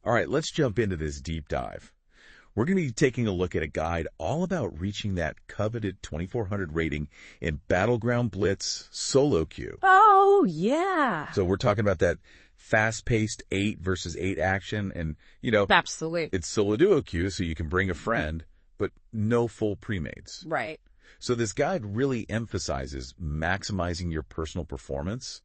All right, let's jump into this deep dive. We're going to be taking a look at a guide all about reaching that coveted 2400 rating in Battleground Blitz solo queue. Oh, yeah. So we're talking about that fast-paced 8 versus 8 action, and, Absolutely. it's solo duo queue, so you can bring a friend, but no full premates. Right. So this guide really emphasizes maximizing your personal performance,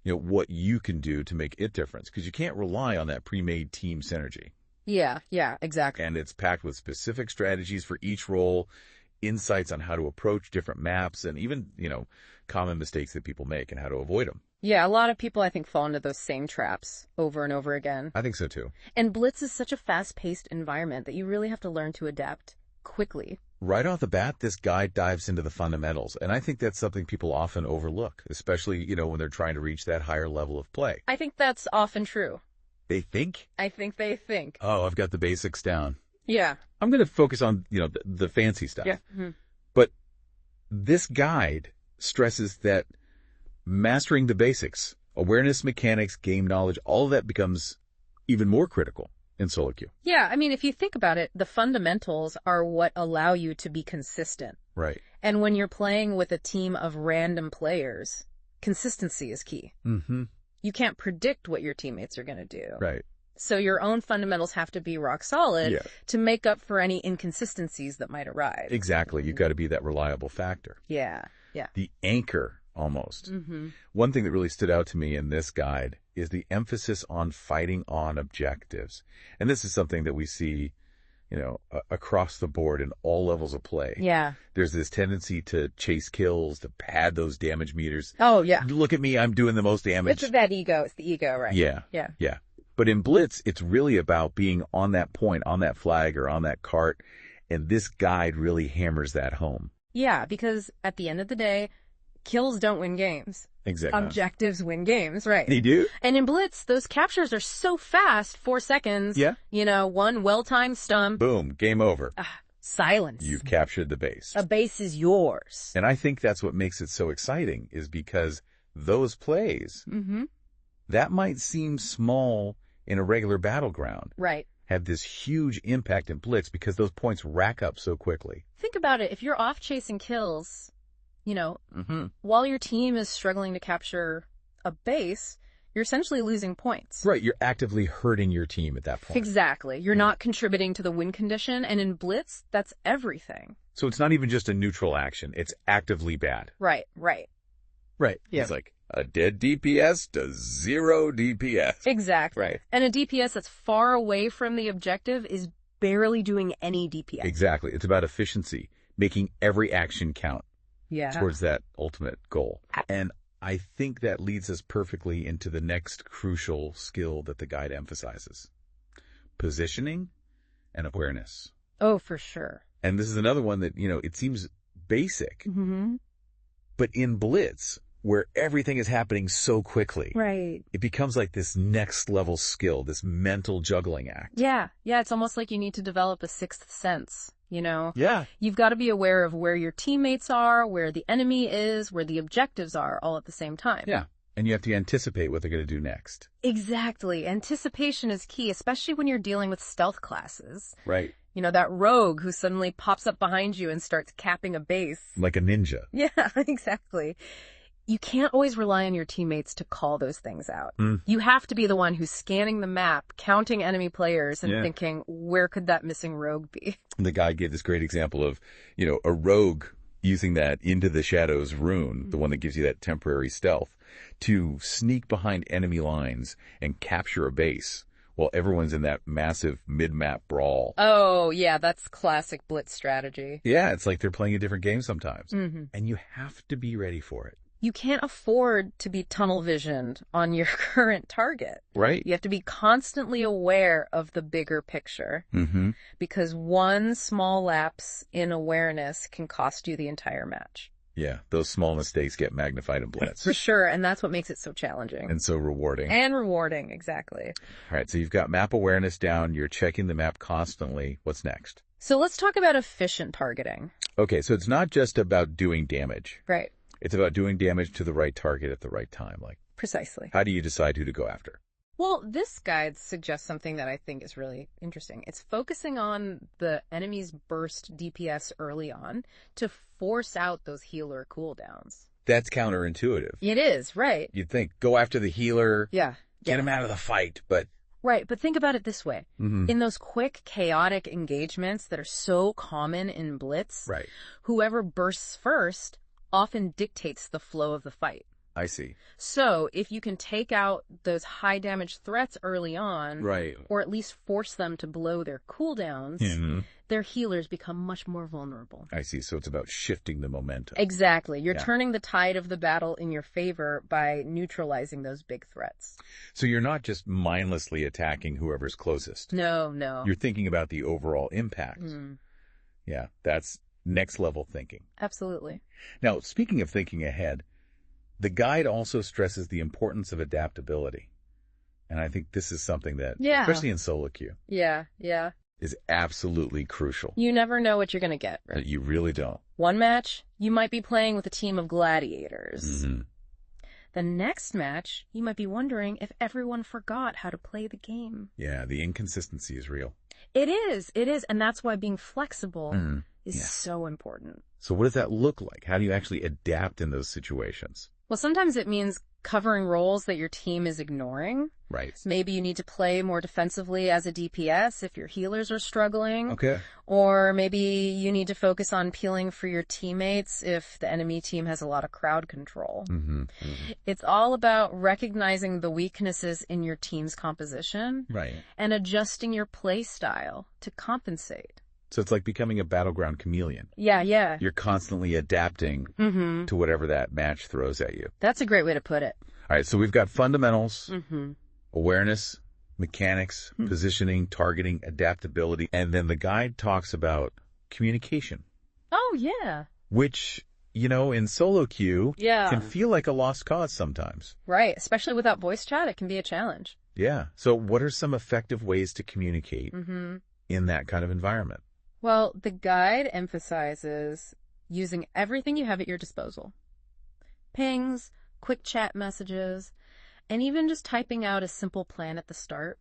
what you can do to make it difference, because you can't rely on that pre-made team synergy. Yeah, exactly. And it's packed with specific strategies for each role, insights on how to approach different maps, and even, common mistakes that people make and how to avoid them. Yeah, a lot of people, I think, fall into those same traps over and over again. I think so, too. And Blitz is such a fast-paced environment that you really have to learn to adapt quickly. Right off the bat, this guide dives into the fundamentals, and I think that's something people often overlook, especially, when they're trying to reach that higher level of play. I think that's often true. They think? I think they think. Oh, I've got the basics down. Yeah. I'm going to focus on, the fancy stuff. Yeah. Mm-hmm. But this guide stresses that mastering the basics, awareness, mechanics, game knowledge, all of that becomes even more critical in solo queue. Yeah, I mean, if you think about it, the fundamentals are what allow you to be consistent. Right. And when you're playing with a team of random players, consistency is key. Mm-hmm. You can't predict what your teammates are going to do. Right. So your own fundamentals have to be rock solid to make up for any inconsistencies that might arise. Exactly. You've got to be that reliable factor. Yeah. The anchor, almost. Mm-hmm. One thing that really stood out to me in this guide is the emphasis on fighting on objectives. And this is something that we see, across the board in all levels of play. Yeah. There's this tendency to chase kills, to pad those damage meters. Oh, yeah. Look at me, I'm doing the most damage. It's that ego. It's the ego, right? Yeah. But in Blitz, it's really about being on that point, on that flag, or on that cart. And this guide really hammers that home. Yeah, because at the end of the day, kills don't win games. Exactly. Objectives win games, right? They do. And in Blitz, those captures are so fast, 4 seconds. Yeah. One well-timed stun. Boom, game over. Silence. You've captured the base. A base is yours. And I think that's what makes it so exciting, is because those plays, that might seem small in a regular battleground. Right. Have this huge impact in Blitz because those points rack up so quickly. Think about it. If you're off chasing kills, while your team is struggling to capture a base, you're essentially losing points. Right. You're actively hurting your team at that point. Exactly. You're not contributing to the win condition. And in Blitz, that's everything. So it's not even just a neutral action. It's actively bad. Right. Yeah. It's like a dead DPS to 0 DPS. Exactly. Right. And a DPS that's far away from the objective is barely doing any DPS. Exactly. It's about efficiency, making every action count. Towards that ultimate goal. And I think that leads us perfectly into the next crucial skill that the guide emphasizes. Positioning and awareness. Oh, for sure. And this is another one that, it seems basic. Mm-hmm. But in Blitz, where everything is happening so quickly, right, it becomes like this next level skill, this mental juggling act. Yeah, it's almost like you need to develop a sixth sense. Yeah. You've got to be aware of where your teammates are, where the enemy is, where the objectives are, all at the same time. Yeah. And you have to anticipate what they're going to do next. Exactly. Anticipation is key, especially when you're dealing with stealth classes. Right. That rogue who suddenly pops up behind you and starts capping a base. Like a ninja. Yeah, exactly. You can't always rely on your teammates to call those things out. You have to be the one who's scanning the map, counting enemy players, and thinking, where could that missing rogue be? The guy gave this great example of, a rogue using that Into the Shadows rune, the one that gives you that temporary stealth, to sneak behind enemy lines and capture a base while everyone's in that massive mid-map brawl. Oh, yeah, that's classic Blitz strategy. Yeah, it's like they're playing a different game sometimes. And you have to be ready for it. You can't afford to be tunnel visioned on your current target. Right. You have to be constantly aware of the bigger picture. Because one small lapse in awareness can cost you the entire match. Yeah, those small mistakes get magnified in Blitz. For sure, and that's what makes it so challenging. And so rewarding. And rewarding, exactly. All right, so you've got map awareness down. You're checking the map constantly. What's next? So let's talk about efficient targeting. Okay, so it's not just about doing damage. Right. It's about doing damage to the right target at the right time. Precisely. How do you decide who to go after? Well, this guide suggests something that I think is really interesting. It's focusing on the enemy's burst DPS early on to force out those healer cooldowns. That's counterintuitive. It is, right. You'd think, go after the healer, get him out of the fight, but... Right, but think about it this way. In those quick, chaotic engagements that are so common in Blitz, whoever bursts first often dictates the flow of the fight. I see. So if you can take out those high damage threats early on, or at least force them to blow their cooldowns, their healers become much more vulnerable. I see. So it's about shifting the momentum. Exactly. You're turning the tide of the battle in your favor by neutralizing those big threats. So you're not just mindlessly attacking whoever's closest. No. You're thinking about the overall impact. Yeah, that's next level thinking. Absolutely. Now, speaking of thinking ahead, the guide also stresses the importance of adaptability. And I think this is something that, especially in solo queue, is absolutely crucial. You never know what you're going to get. Right? You really don't. One match, you might be playing with a team of gladiators. The next match, you might be wondering if everyone forgot how to play the game. Yeah, the inconsistency is real. It is. And that's why being flexible is so important. So what does that look like? How do you actually adapt in those situations? Well, sometimes it means covering roles that your team is ignoring. Right. Maybe you need to play more defensively as a DPS if your healers are struggling. Okay. Or maybe you need to focus on peeling for your teammates if the enemy team has a lot of crowd control. It's all about recognizing the weaknesses in your team's composition and adjusting your play style to compensate. So it's like becoming a battleground chameleon. Yeah. You're constantly adapting to whatever that match throws at you. That's a great way to put it. All right, so we've got fundamentals, awareness, mechanics, positioning, targeting, adaptability, and then the guide talks about communication. Oh, yeah. Which, in solo queue can feel like a lost cause sometimes. Right, especially without voice chat, it can be a challenge. Yeah, so what are some effective ways to communicate in that kind of environment? Well, the guide emphasizes using everything you have at your disposal. Pings, quick chat messages, and even just typing out a simple plan at the start.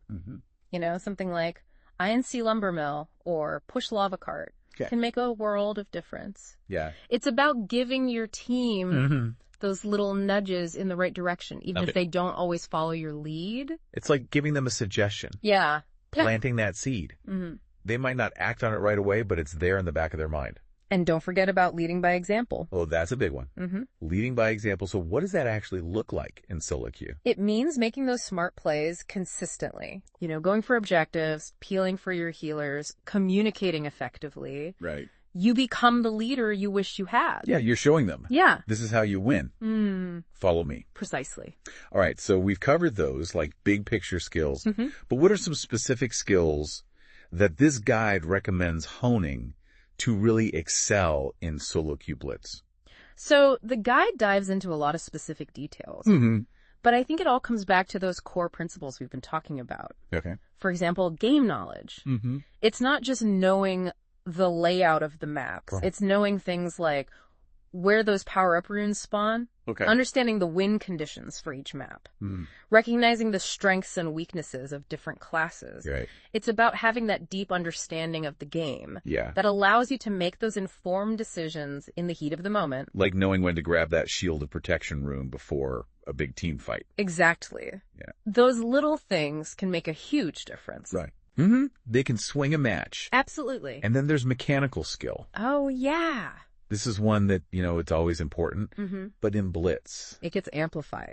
Something like INC lumber mill or push lava cart can make a world of difference. Yeah. It's about giving your team those little nudges in the right direction, even if they don't always follow your lead. It's like giving them a suggestion. Yeah. Planting that seed. They might not act on it right away, but it's there in the back of their mind. And don't forget about leading by example. Oh, that's a big one. Leading by example. So what does that actually look like in solo queue? It means making those smart plays consistently. Going for objectives, peeling for your healers, communicating effectively. Right. You become the leader you wish you had. Yeah, you're showing them. Yeah. This is how you win. Follow me. Precisely. All right, so we've covered those, like big picture skills. But what are some specific skills that this guide recommends honing to really excel in solo queue Blitz? So the guide dives into a lot of specific details. But I think it all comes back to those core principles we've been talking about. Okay. For example, game knowledge. It's not just knowing the layout of the maps. Right. It's knowing things like where those power-up runes spawn, understanding the win conditions for each map, recognizing the strengths and weaknesses of different classes. Right. It's about having that deep understanding of the game that allows you to make those informed decisions in the heat of the moment. Like knowing when to grab that shield of protection rune before a big team fight. Exactly. Yeah. Those little things can make a huge difference. Right. They can swing a match. Absolutely. And then there's mechanical skill. Oh, yeah. This is one that, it's always important, but in Blitz, it gets amplified.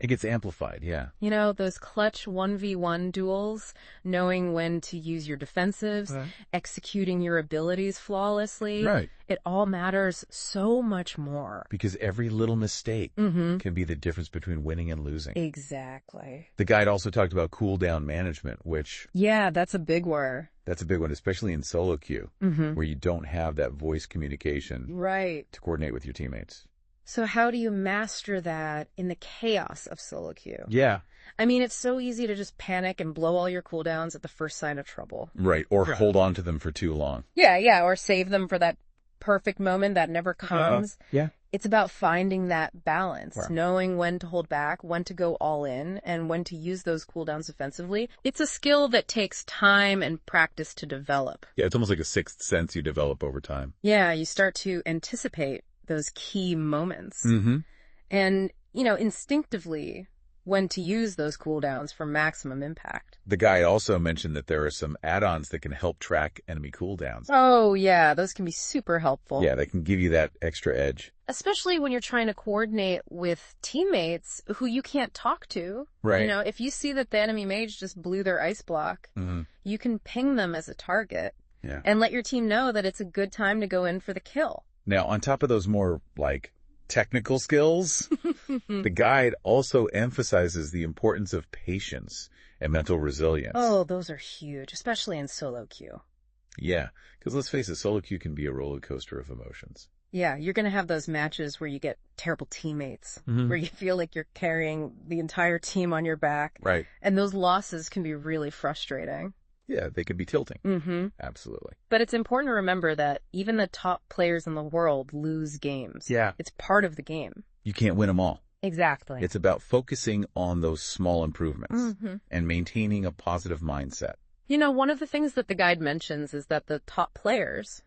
Yeah. Those clutch 1v1 duels, knowing when to use your defensives, executing your abilities flawlessly. Right. It all matters so much more. Because every little mistake can be the difference between winning and losing. Exactly. The guide also talked about cooldown management, which... Yeah, that's a big one. That's a big one, especially in solo queue, where you don't have that voice communication to coordinate with your teammates. So how do you master that in the chaos of solo queue? Yeah. I mean, it's so easy to just panic and blow all your cooldowns at the first sign of trouble. Right, or hold on to them for too long. Yeah, or save them for that perfect moment that never comes. Yeah. It's about finding that balance, knowing when to hold back, when to go all in, and when to use those cooldowns offensively. It's a skill that takes time and practice to develop. Yeah, it's almost like a sixth sense you develop over time. Yeah, you start to anticipate those key moments. And, instinctively, when to use those cooldowns for maximum impact. The guide also mentioned that there are some add-ons that can help track enemy cooldowns. Oh, yeah, those can be super helpful. Yeah, they can give you that extra edge. Especially when you're trying to coordinate with teammates who you can't talk to. Right. If you see that the enemy mage just blew their ice block, you can ping them as a target and let your team know that it's a good time to go in for the kill. Now, on top of those more, technical skills, the guide also emphasizes the importance of patience and mental resilience. Oh, those are huge, especially in solo queue. Yeah, because let's face it, solo queue can be a roller coaster of emotions. Yeah, you're going to have those matches where you get terrible teammates, where you feel like you're carrying the entire team on your back. Right. And those losses can be really frustrating. Yeah, they could be tilting. Absolutely. But it's important to remember that even the top players in the world lose games. Yeah. It's part of the game. You can't win them all. Exactly. It's about focusing on those small improvements and maintaining a positive mindset. One of the things that the guide mentions is that the top players,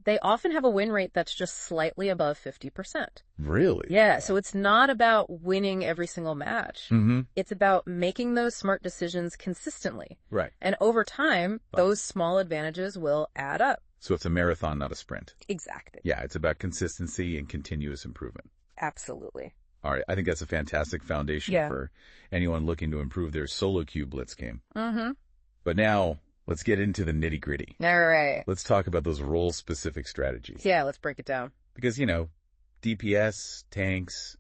they often have a win rate that's just slightly above 50%. Really? Yeah, so it's not about winning every single match. It's about making those smart decisions consistently. Right. And over time, those small advantages will add up. So it's a marathon, not a sprint. Exactly. Yeah, it's about consistency and continuous improvement. Absolutely. All right, I think that's a fantastic foundation for anyone looking to improve their solo queue blitz game. But now, let's get into the nitty-gritty. All right. Let's talk about those role-specific strategies. Yeah, let's break it down. Because, DPS, tanks,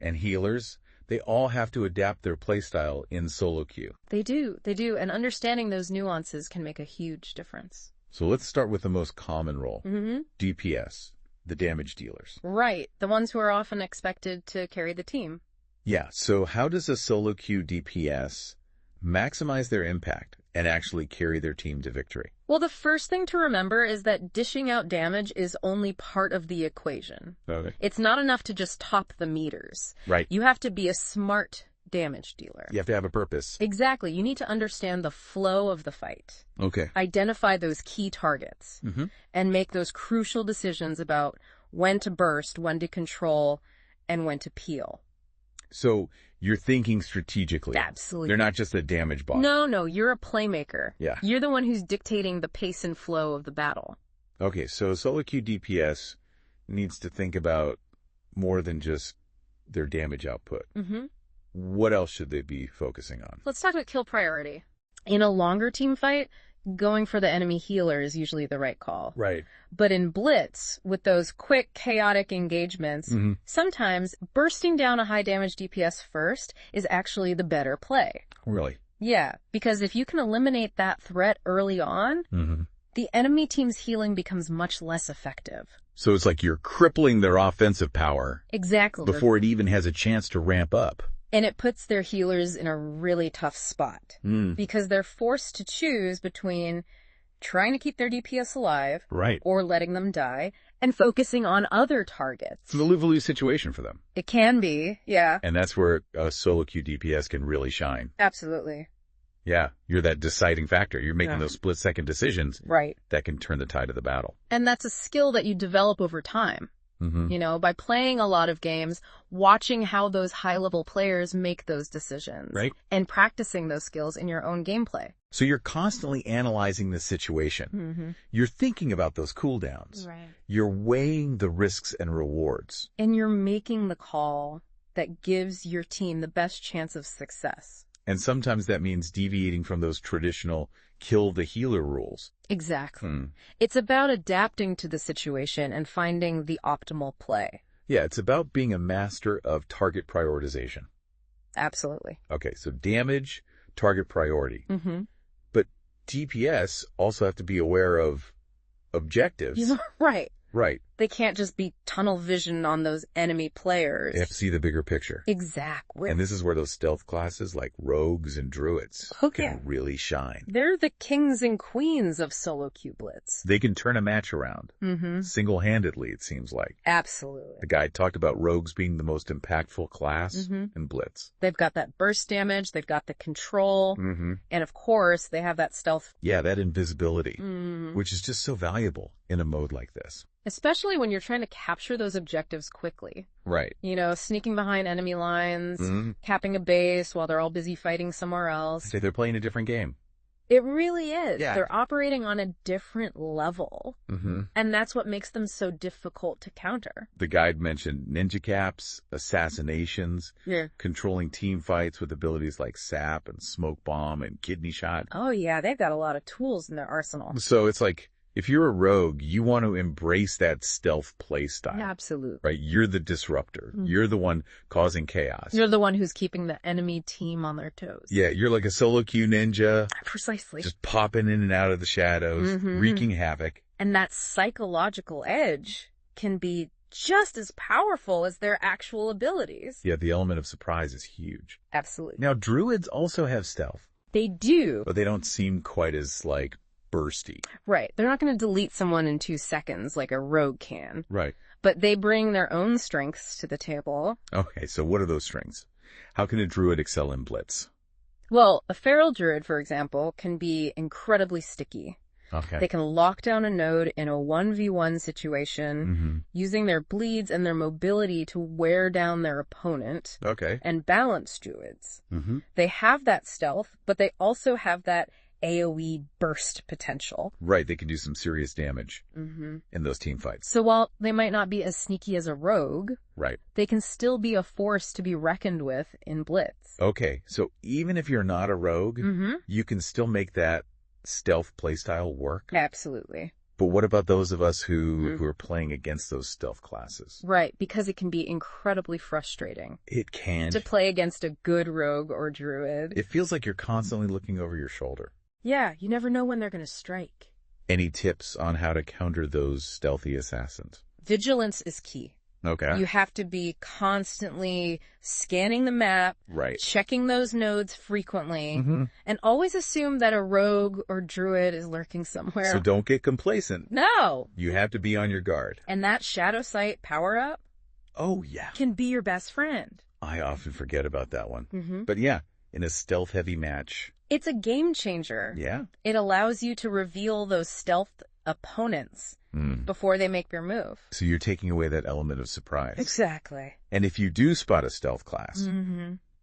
and healers, they all have to adapt their playstyle in solo queue. They do. And understanding those nuances can make a huge difference. So let's start with the most common role. DPS, the damage dealers. Right. The ones who are often expected to carry the team. Yeah, so how does a solo queue DPS maximize their impact and actually carry their team to victory? Well, the first thing to remember is that dishing out damage is only part of the equation. Okay. It's not enough to just top the meters. Right. You have to be a smart damage dealer. You have to have a purpose. Exactly. You need to understand the flow of the fight. Okay. Identify those key targets and make those crucial decisions about when to burst, when to control, and when to peel. So you're thinking strategically. Absolutely. They're not just a damage bot. No, you're a playmaker. Yeah. You're the one who's dictating the pace and flow of the battle. Okay, so solo queue DPS needs to think about more than just their damage output. What else should they be focusing on? Let's talk about kill priority. In a longer team fight, going for the enemy healer is usually the right call. Right. But in Blitz, with those quick, chaotic engagements, sometimes bursting down a high damage DPS first is actually the better play. Really? Yeah, because if you can eliminate that threat early on, the enemy team's healing becomes much less effective. So it's like you're crippling their offensive power. Exactly. Before it even has a chance to ramp up. And it puts their healers in a really tough spot because they're forced to choose between trying to keep their DPS alive or letting them die and focusing on other targets. It's a lose-lose situation for them. It can be, yeah. And that's where a solo queue DPS can really shine. Absolutely. Yeah, you're that deciding factor. You're making those split-second decisions that can turn the tide of the battle. And that's a skill that you develop over time. By playing a lot of games, watching how those high-level players make those decisions, and practicing those skills in your own gameplay. So you're constantly analyzing the situation. You're thinking about those cooldowns. You're weighing the risks and rewards. And you're making the call that gives your team the best chance of success. And sometimes that means deviating from those traditional kill the healer rules. Exactly. It's about adapting to the situation and finding the optimal play. Yeah, it's about being a master of target prioritization. Absolutely. Okay, so damage, target priority. But DPS also have to be aware of objectives. Right. They can't just be tunnel vision on those enemy players. They have to see the bigger picture. Exactly. And this is where those stealth classes like rogues and druids can really shine. They're the kings and queens of solo queue blitz. They can turn a match around. Single-handedly, it seems like. Absolutely. The guide talked about rogues being the most impactful class in blitz. They've got that burst damage, they've got the control, and of course, they have that stealth. Yeah, that invisibility, which is just so valuable in a mode like this. Especially when you're trying to capture those objectives quickly. Right. You know, sneaking behind enemy lines, capping a base while they're all busy fighting somewhere else. Say they're playing a different game. It really is. Yeah. They're operating on a different level. And that's what makes them so difficult to counter. The guide mentioned ninja caps, assassinations, controlling team fights with abilities like sap and smoke bomb and kidney shot. Oh yeah, they've got a lot of tools in their arsenal. So it's like, if you're a rogue, you want to embrace that stealth play style. Absolutely. Right? You're the disruptor. You're the one causing chaos. You're the one who's keeping the enemy team on their toes. Yeah, you're like a solo queue ninja. Precisely. Just popping in and out of the shadows, wreaking havoc. And that psychological edge can be just as powerful as their actual abilities. Yeah, the element of surprise is huge. Absolutely. Now, druids also have stealth. They do. But they don't seem quite as, bursty. Right. They're not going to delete someone in 2 seconds like a rogue can. Right. But they bring their own strengths to the table. Okay, so what are those strengths? How can a druid excel in blitz? Well, a feral druid, for example, can be incredibly sticky. Okay. They can lock down a node in a 1v1 situation using their bleeds and their mobility to wear down their opponent. Okay. And balance druids. They have that stealth, but they also have that AoE burst potential. Right, they can do some serious damage in those team fights. So while they might not be as sneaky as a rogue, right, they can still be a force to be reckoned with in blitz. Okay, so even if you're not a rogue, you can still make that stealth playstyle work? Absolutely. But what about those of us who are playing against those stealth classes? Right, because it can be incredibly frustrating. It can. To play against a good rogue or druid. It feels like you're constantly looking over your shoulder. Yeah, you never know when they're going to strike. Any tips on how to counter those stealthy assassins? Vigilance is key. Okay. You have to be constantly scanning the map, right, checking those nodes frequently, and always assume that a rogue or druid is lurking somewhere. So don't get complacent. No. You have to be on your guard. And that shadow sight power-up can be your best friend. I often forget about that one. But yeah, in a stealth-heavy match, it's a game changer. Yeah. It allows you to reveal those stealth opponents before they make their move. So you're taking away that element of surprise. Exactly. And if you do spot a stealth class,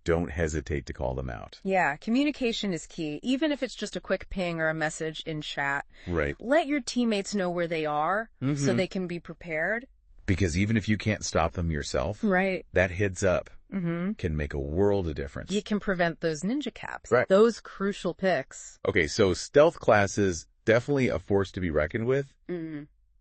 don't hesitate to call them out. Yeah, communication is key. Even if it's just a quick ping or a message in chat. Right. Let your teammates know where they are so they can be prepared. Because even if you can't stop them yourself, right, that heads up can make a world of difference. You can prevent those ninja caps. Right. Those crucial picks. Okay, so stealth classes, definitely a force to be reckoned with.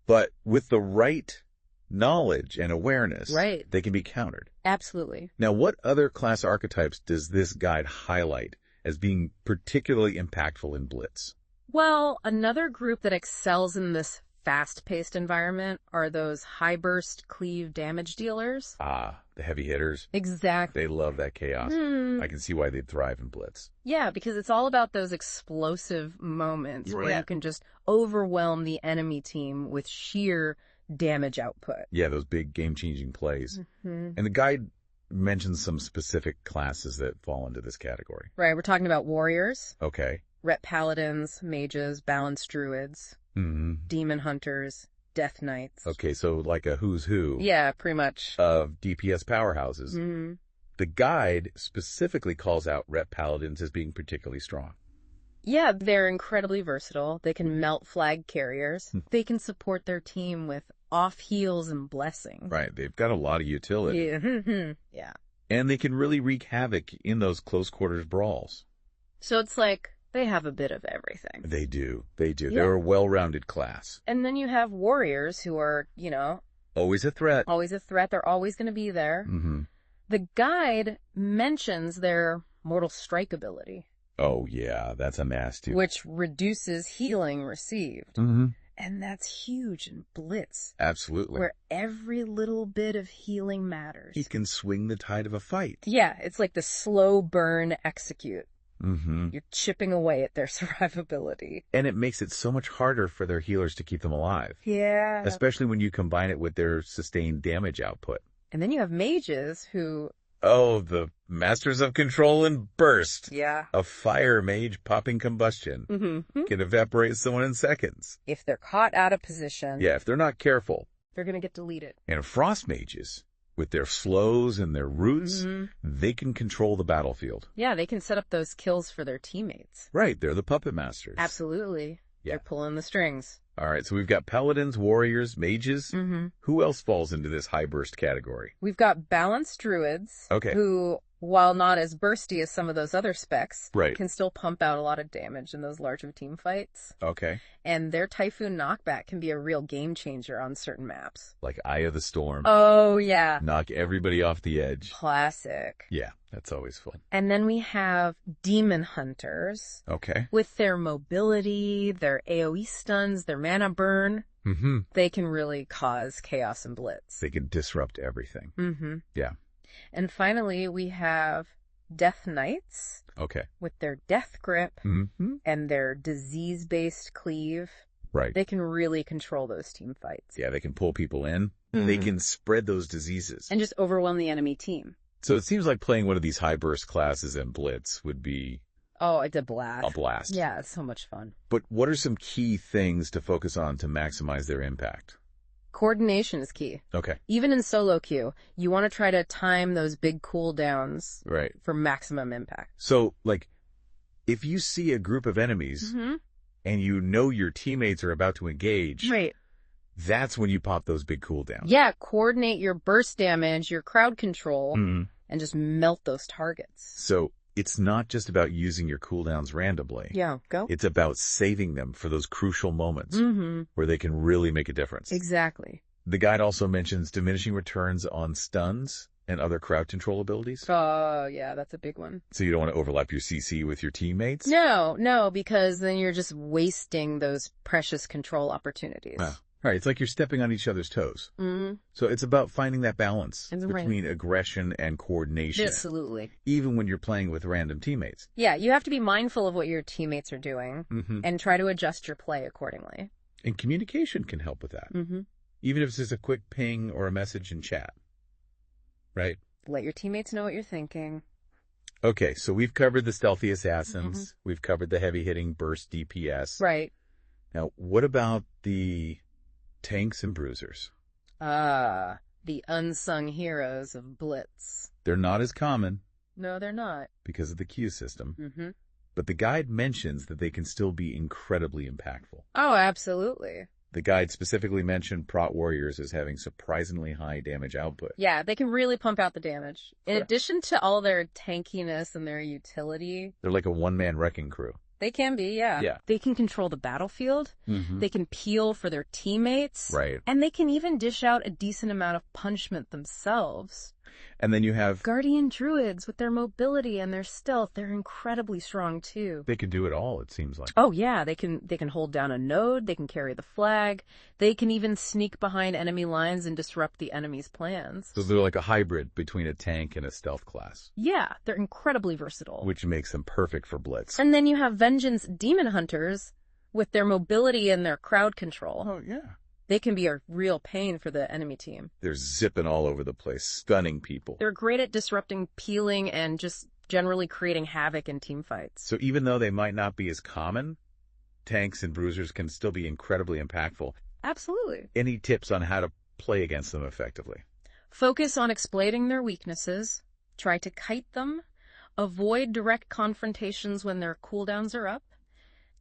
But with the right knowledge and awareness, right, they can be countered. Absolutely. Now, what other class archetypes does this guide highlight as being particularly impactful in Blitz? Well, another group that excels in this fast-paced environment are those high-burst cleave damage dealers. Ah, the heavy hitters. Exactly. They love that chaos. I can see why they'd thrive in Blitz. Yeah, because it's all about those explosive moments where you can just overwhelm the enemy team with sheer damage output. Yeah, those big game-changing plays. And the guide mentions some specific classes that fall into this category. Right, we're talking about warriors. Okay. Ret paladins, mages, balanced druids, demon hunters, death knights. Okay, so like a who's who. Yeah, pretty much. Of DPS powerhouses. The guide specifically calls out Ret paladins as being particularly strong. Yeah, they're incredibly versatile. They can melt flag carriers. They can support their team with off heals and blessings. Right, they've got a lot of utility. Yeah. And they can really wreak havoc in those close quarters brawls. So it's like they have a bit of everything. They do. They do. Yeah. They're a well-rounded class. And then you have warriors who are, you know, always a threat. Always a threat. They're always going to be there. The guide mentions their Mortal Strike ability. Oh, yeah, that's a mass too. Which reduces healing received. And that's huge in Blitz. Absolutely. Where every little bit of healing matters. He can swing the tide of a fight. Yeah, it's like the slow burn execute. Mm-hmm. You're chipping away at their survivability. And it makes it so much harder for their healers to keep them alive. Yeah. Especially when you combine it with their sustained damage output. And then you have mages who... Oh, the Masters of Control and Burst. Yeah. A fire mage popping combustion can evaporate someone in seconds. If they're caught out of position. Yeah, if they're not careful. They're going to get deleted. And frost mages, with their slows and their roots, they can control the battlefield. Yeah, they can set up those kills for their teammates. Right, they're the puppet masters. Absolutely. Yeah. They're pulling the strings. All right, so we've got paladins, warriors, mages. Who else falls into this high burst category? We've got balanced druids, who, while not as bursty as some of those other specs, can still pump out a lot of damage in those larger team fights. Okay. And their Typhoon knockback can be a real game changer on certain maps. Like Eye of the Storm. Oh, yeah. Knock everybody off the edge. Classic. Yeah, that's always fun. And then we have Demon Hunters. Okay. With their mobility, their AoE stuns, their mana burn. They can really cause chaos and Blitz. They can disrupt everything. Yeah. And finally, we have Death Knights. Okay. With their Death Grip and their disease-based cleave. Right. They can really control those team fights. Yeah, they can pull people in. They can spread those diseases. And just overwhelm the enemy team. So it seems like playing one of these high burst classes in Blitz would be... Oh, it's a blast. A blast. Yeah, it's so much fun. But what are some key things to focus on to maximize their impact? Coordination is key. Okay. Even in solo queue, you want to try to time those big cooldowns for maximum impact. So, like, if you see a group of enemies and you know your teammates are about to engage, that's when you pop those big cooldowns. Yeah, coordinate your burst damage, your crowd control, and just melt those targets. So it's not just about using your cooldowns randomly. Yeah, go. It's about saving them for those crucial moments where they can really make a difference. Exactly. The guide also mentions diminishing returns on stuns and other crowd control abilities. Oh, yeah, that's a big one. So you don't want to overlap your CC with your teammates? No, because then you're just wasting those precious control opportunities. Right, it's like you're stepping on each other's toes. So it's about finding that balance between aggression and coordination. Absolutely. Even when you're playing with random teammates. Yeah, you have to be mindful of what your teammates are doing and try to adjust your play accordingly. And communication can help with that. Even if it's just a quick ping or a message in chat. Right? Let your teammates know what you're thinking. Okay, so we've covered the stealthy assassins. We've covered the heavy-hitting burst DPS. Right. Now, what about the tanks and bruisers? The unsung heroes of Blitz. They're not as common. No, they're not. Because of the queue system. But the guide mentions that they can still be incredibly impactful. Oh, absolutely. The guide specifically mentioned Prot Warriors as having surprisingly high damage output. Yeah, they can really pump out the damage. In addition to all their tankiness and their utility. They're like a one-man wrecking crew. They can be, yeah. They can control the battlefield. They can peel for their teammates. Right. And they can even dish out a decent amount of punishment themselves. And then you have Guardian Druids with their mobility and their stealth. They're incredibly strong, too. They can do it all, it seems like. Oh, yeah. They can hold down a node. They can carry the flag. They can even sneak behind enemy lines and disrupt the enemy's plans. So they're like a hybrid between a tank and a stealth class. Yeah, they're incredibly versatile. Which makes them perfect for Blitz. And then you have Vengeance Demon Hunters with their mobility and their crowd control. Oh, yeah. They can be a real pain for the enemy team. They're zipping all over the place, stunning people. They're great at disrupting, peeling, and just generally creating havoc in team fights. So even though they might not be as common, tanks and bruisers can still be incredibly impactful. Absolutely. Any tips on how to play against them effectively? Focus on exploiting their weaknesses. Try to kite them. Avoid direct confrontations when their cooldowns are up.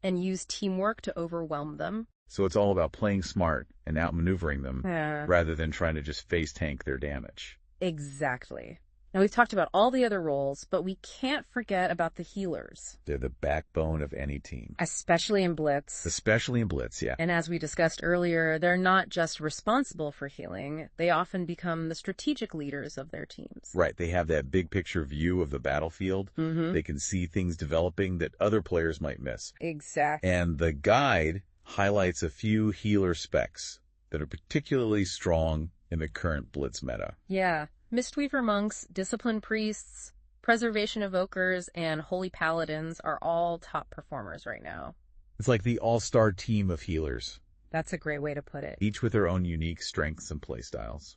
And use teamwork to overwhelm them. So it's all about playing smart and outmaneuvering them rather than trying to just face tank their damage. Exactly. Now, we've talked about all the other roles, but we can't forget about the healers. They're the backbone of any team. Especially in Blitz. Especially in Blitz, yeah. And as we discussed earlier, they're not just responsible for healing. They often become the strategic leaders of their teams. Right. They have that big picture view of the battlefield. They can see things developing that other players might miss. Exactly. And the guide highlights a few healer specs that are particularly strong in the current Blitz meta. Yeah. Mistweaver monks, discipline priests, preservation evokers, and holy paladins are all top performers right now. It's like the all-star team of healers. That's a great way to put it. Each with their own unique strengths and playstyles.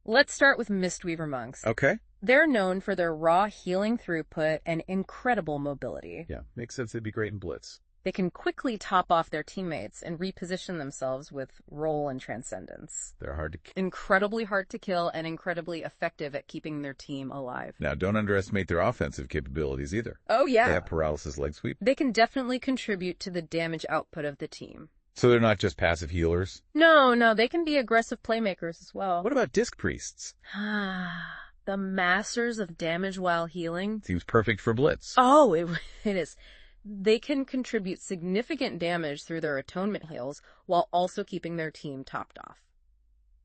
Let's start with Mistweaver monks. Okay. They're known for their raw healing throughput and incredible mobility. Yeah, makes sense they'd be great in Blitz. They can quickly top off their teammates and reposition themselves with role and transcendence. They're hard to kill. Incredibly hard to kill and incredibly effective at keeping their team alive. Now, don't underestimate their offensive capabilities either. Oh, yeah. They have paralysis leg sweep. They can definitely contribute to the damage output of the team. So they're not just passive healers? No, they can be aggressive playmakers as well. What about disc priests? The masters of damage while healing. Seems perfect for Blitz. Oh, it is. They can contribute significant damage through their atonement heals while also keeping their team topped off.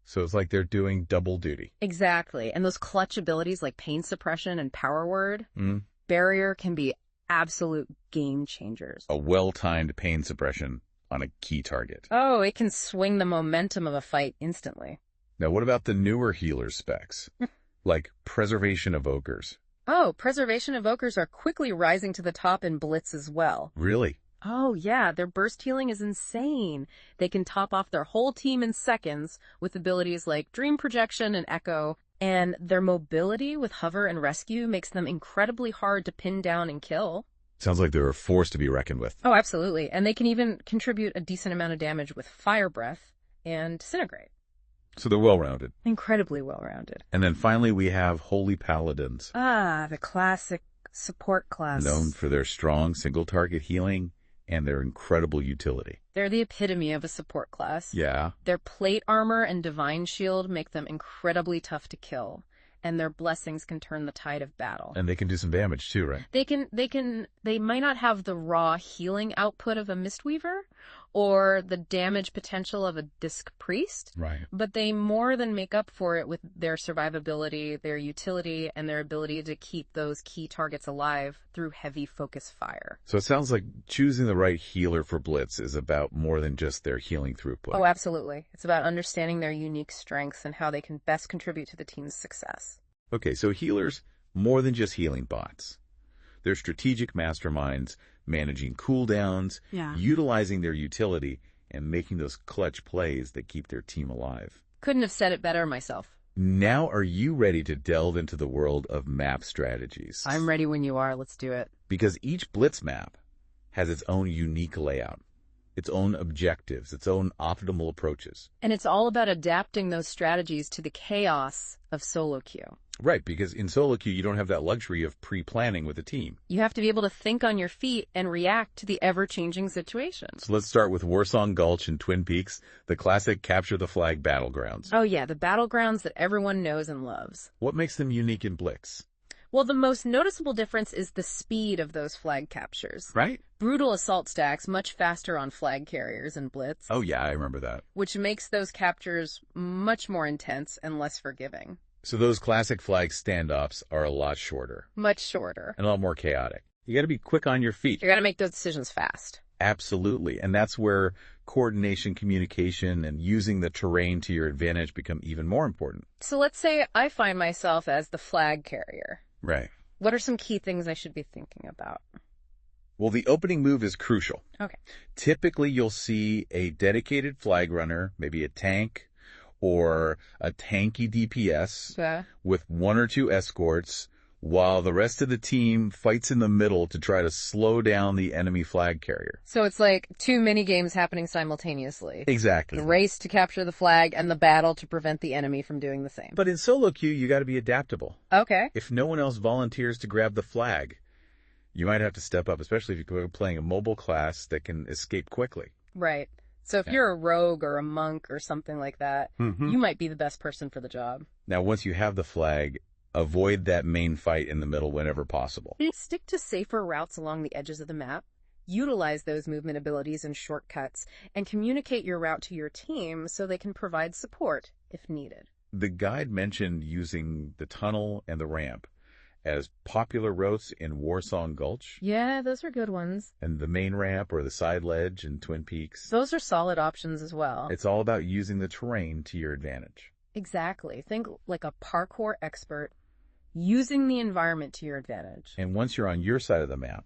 So it's like they're doing double duty. Exactly. And those clutch abilities like pain suppression and power word, barrier can be absolute game changers. A well-timed pain suppression on a key target. Oh, it can swing the momentum of a fight instantly. Now, what about the newer healer specs? Like preservation evokers. Oh, preservation evokers are quickly rising to the top in Blitz as well. Really? Oh, yeah. Their burst healing is insane. They can top off their whole team in seconds with abilities like Dream Projection and Echo, and their mobility with Hover and Rescue makes them incredibly hard to pin down and kill. Sounds like they're a force to be reckoned with. Oh, absolutely. And they can even contribute a decent amount of damage with Fire Breath and Disintegrate. So they're well-rounded. Incredibly well-rounded. And then finally we have Holy Paladins. The classic support class. Known for their strong single-target healing and their incredible utility. They're the epitome of a support class. Yeah. Their plate armor and divine shield make them incredibly tough to kill, and their blessings can turn the tide of battle. And they can do some damage too, right? They might not have the raw healing output of a Mistweaver or the damage potential of a Disc Priest. Right. But they more than make up for it with their survivability, their utility, and their ability to keep those key targets alive through heavy focus fire. So it sounds like choosing the right healer for Blitz is about more than just their healing throughput. Oh, absolutely. It's about understanding their unique strengths and how they can best contribute to the team's success. Okay, so healers, more than just healing bots. They're strategic masterminds, managing cooldowns, utilizing their utility, and making those clutch plays that keep their team alive. Couldn't have said it better myself. Now are you ready to delve into the world of map strategies? I'm ready when you are. Let's do it. Because each Blitz map has its own unique layout, its own objectives, its own optimal approaches. And it's all about adapting those strategies to the chaos of solo queue. Right, because in solo queue, you don't have that luxury of pre-planning with a team. You have to be able to think on your feet and react to the ever-changing situations. So let's start with Warsong Gulch and Twin Peaks, the classic capture the flag battlegrounds. Oh yeah, the battlegrounds that everyone knows and loves. What makes them unique in Blitz? Well, the most noticeable difference is the speed of those flag captures. Right? Brutal assault stacks much faster on flag carriers in Blitz. Oh yeah, I remember that. Which makes those captures much more intense and less forgiving. So those classic flag standoffs are a lot shorter. Much shorter. And a lot more chaotic. You got to be quick on your feet. You got to make those decisions fast. Absolutely. And that's where coordination, communication, and using the terrain to your advantage become even more important. So let's say I find myself as the flag carrier. Right. What are some key things I should be thinking about? Well, the opening move is crucial. Okay. Typically, you'll see a dedicated flag runner, maybe a tank, or a tanky DPS with one or two escorts, while the rest of the team fights in the middle to try to slow down the enemy flag carrier. So it's like two mini games happening simultaneously. Exactly. The race to capture the flag and the battle to prevent the enemy from doing the same. But in solo queue, you got to be adaptable. Okay. If no one else volunteers to grab the flag, you might have to step up, especially if you're playing a mobile class that can escape quickly. Right. So if you're a rogue or a monk or something like that, you might be the best person for the job. Now, once you have the flag, avoid that main fight in the middle whenever possible. Stick to safer routes along the edges of the map. Utilize those movement abilities and shortcuts, and communicate your route to your team so they can provide support if needed. The guide mentioned using the tunnel and the ramp as popular routes in Warsong Gulch. Yeah, those are good ones. And the main ramp or the side ledge in Twin Peaks. Those are solid options as well. It's all about using the terrain to your advantage. Exactly. Think like a parkour expert, using the environment to your advantage. And once you're on your side of the map,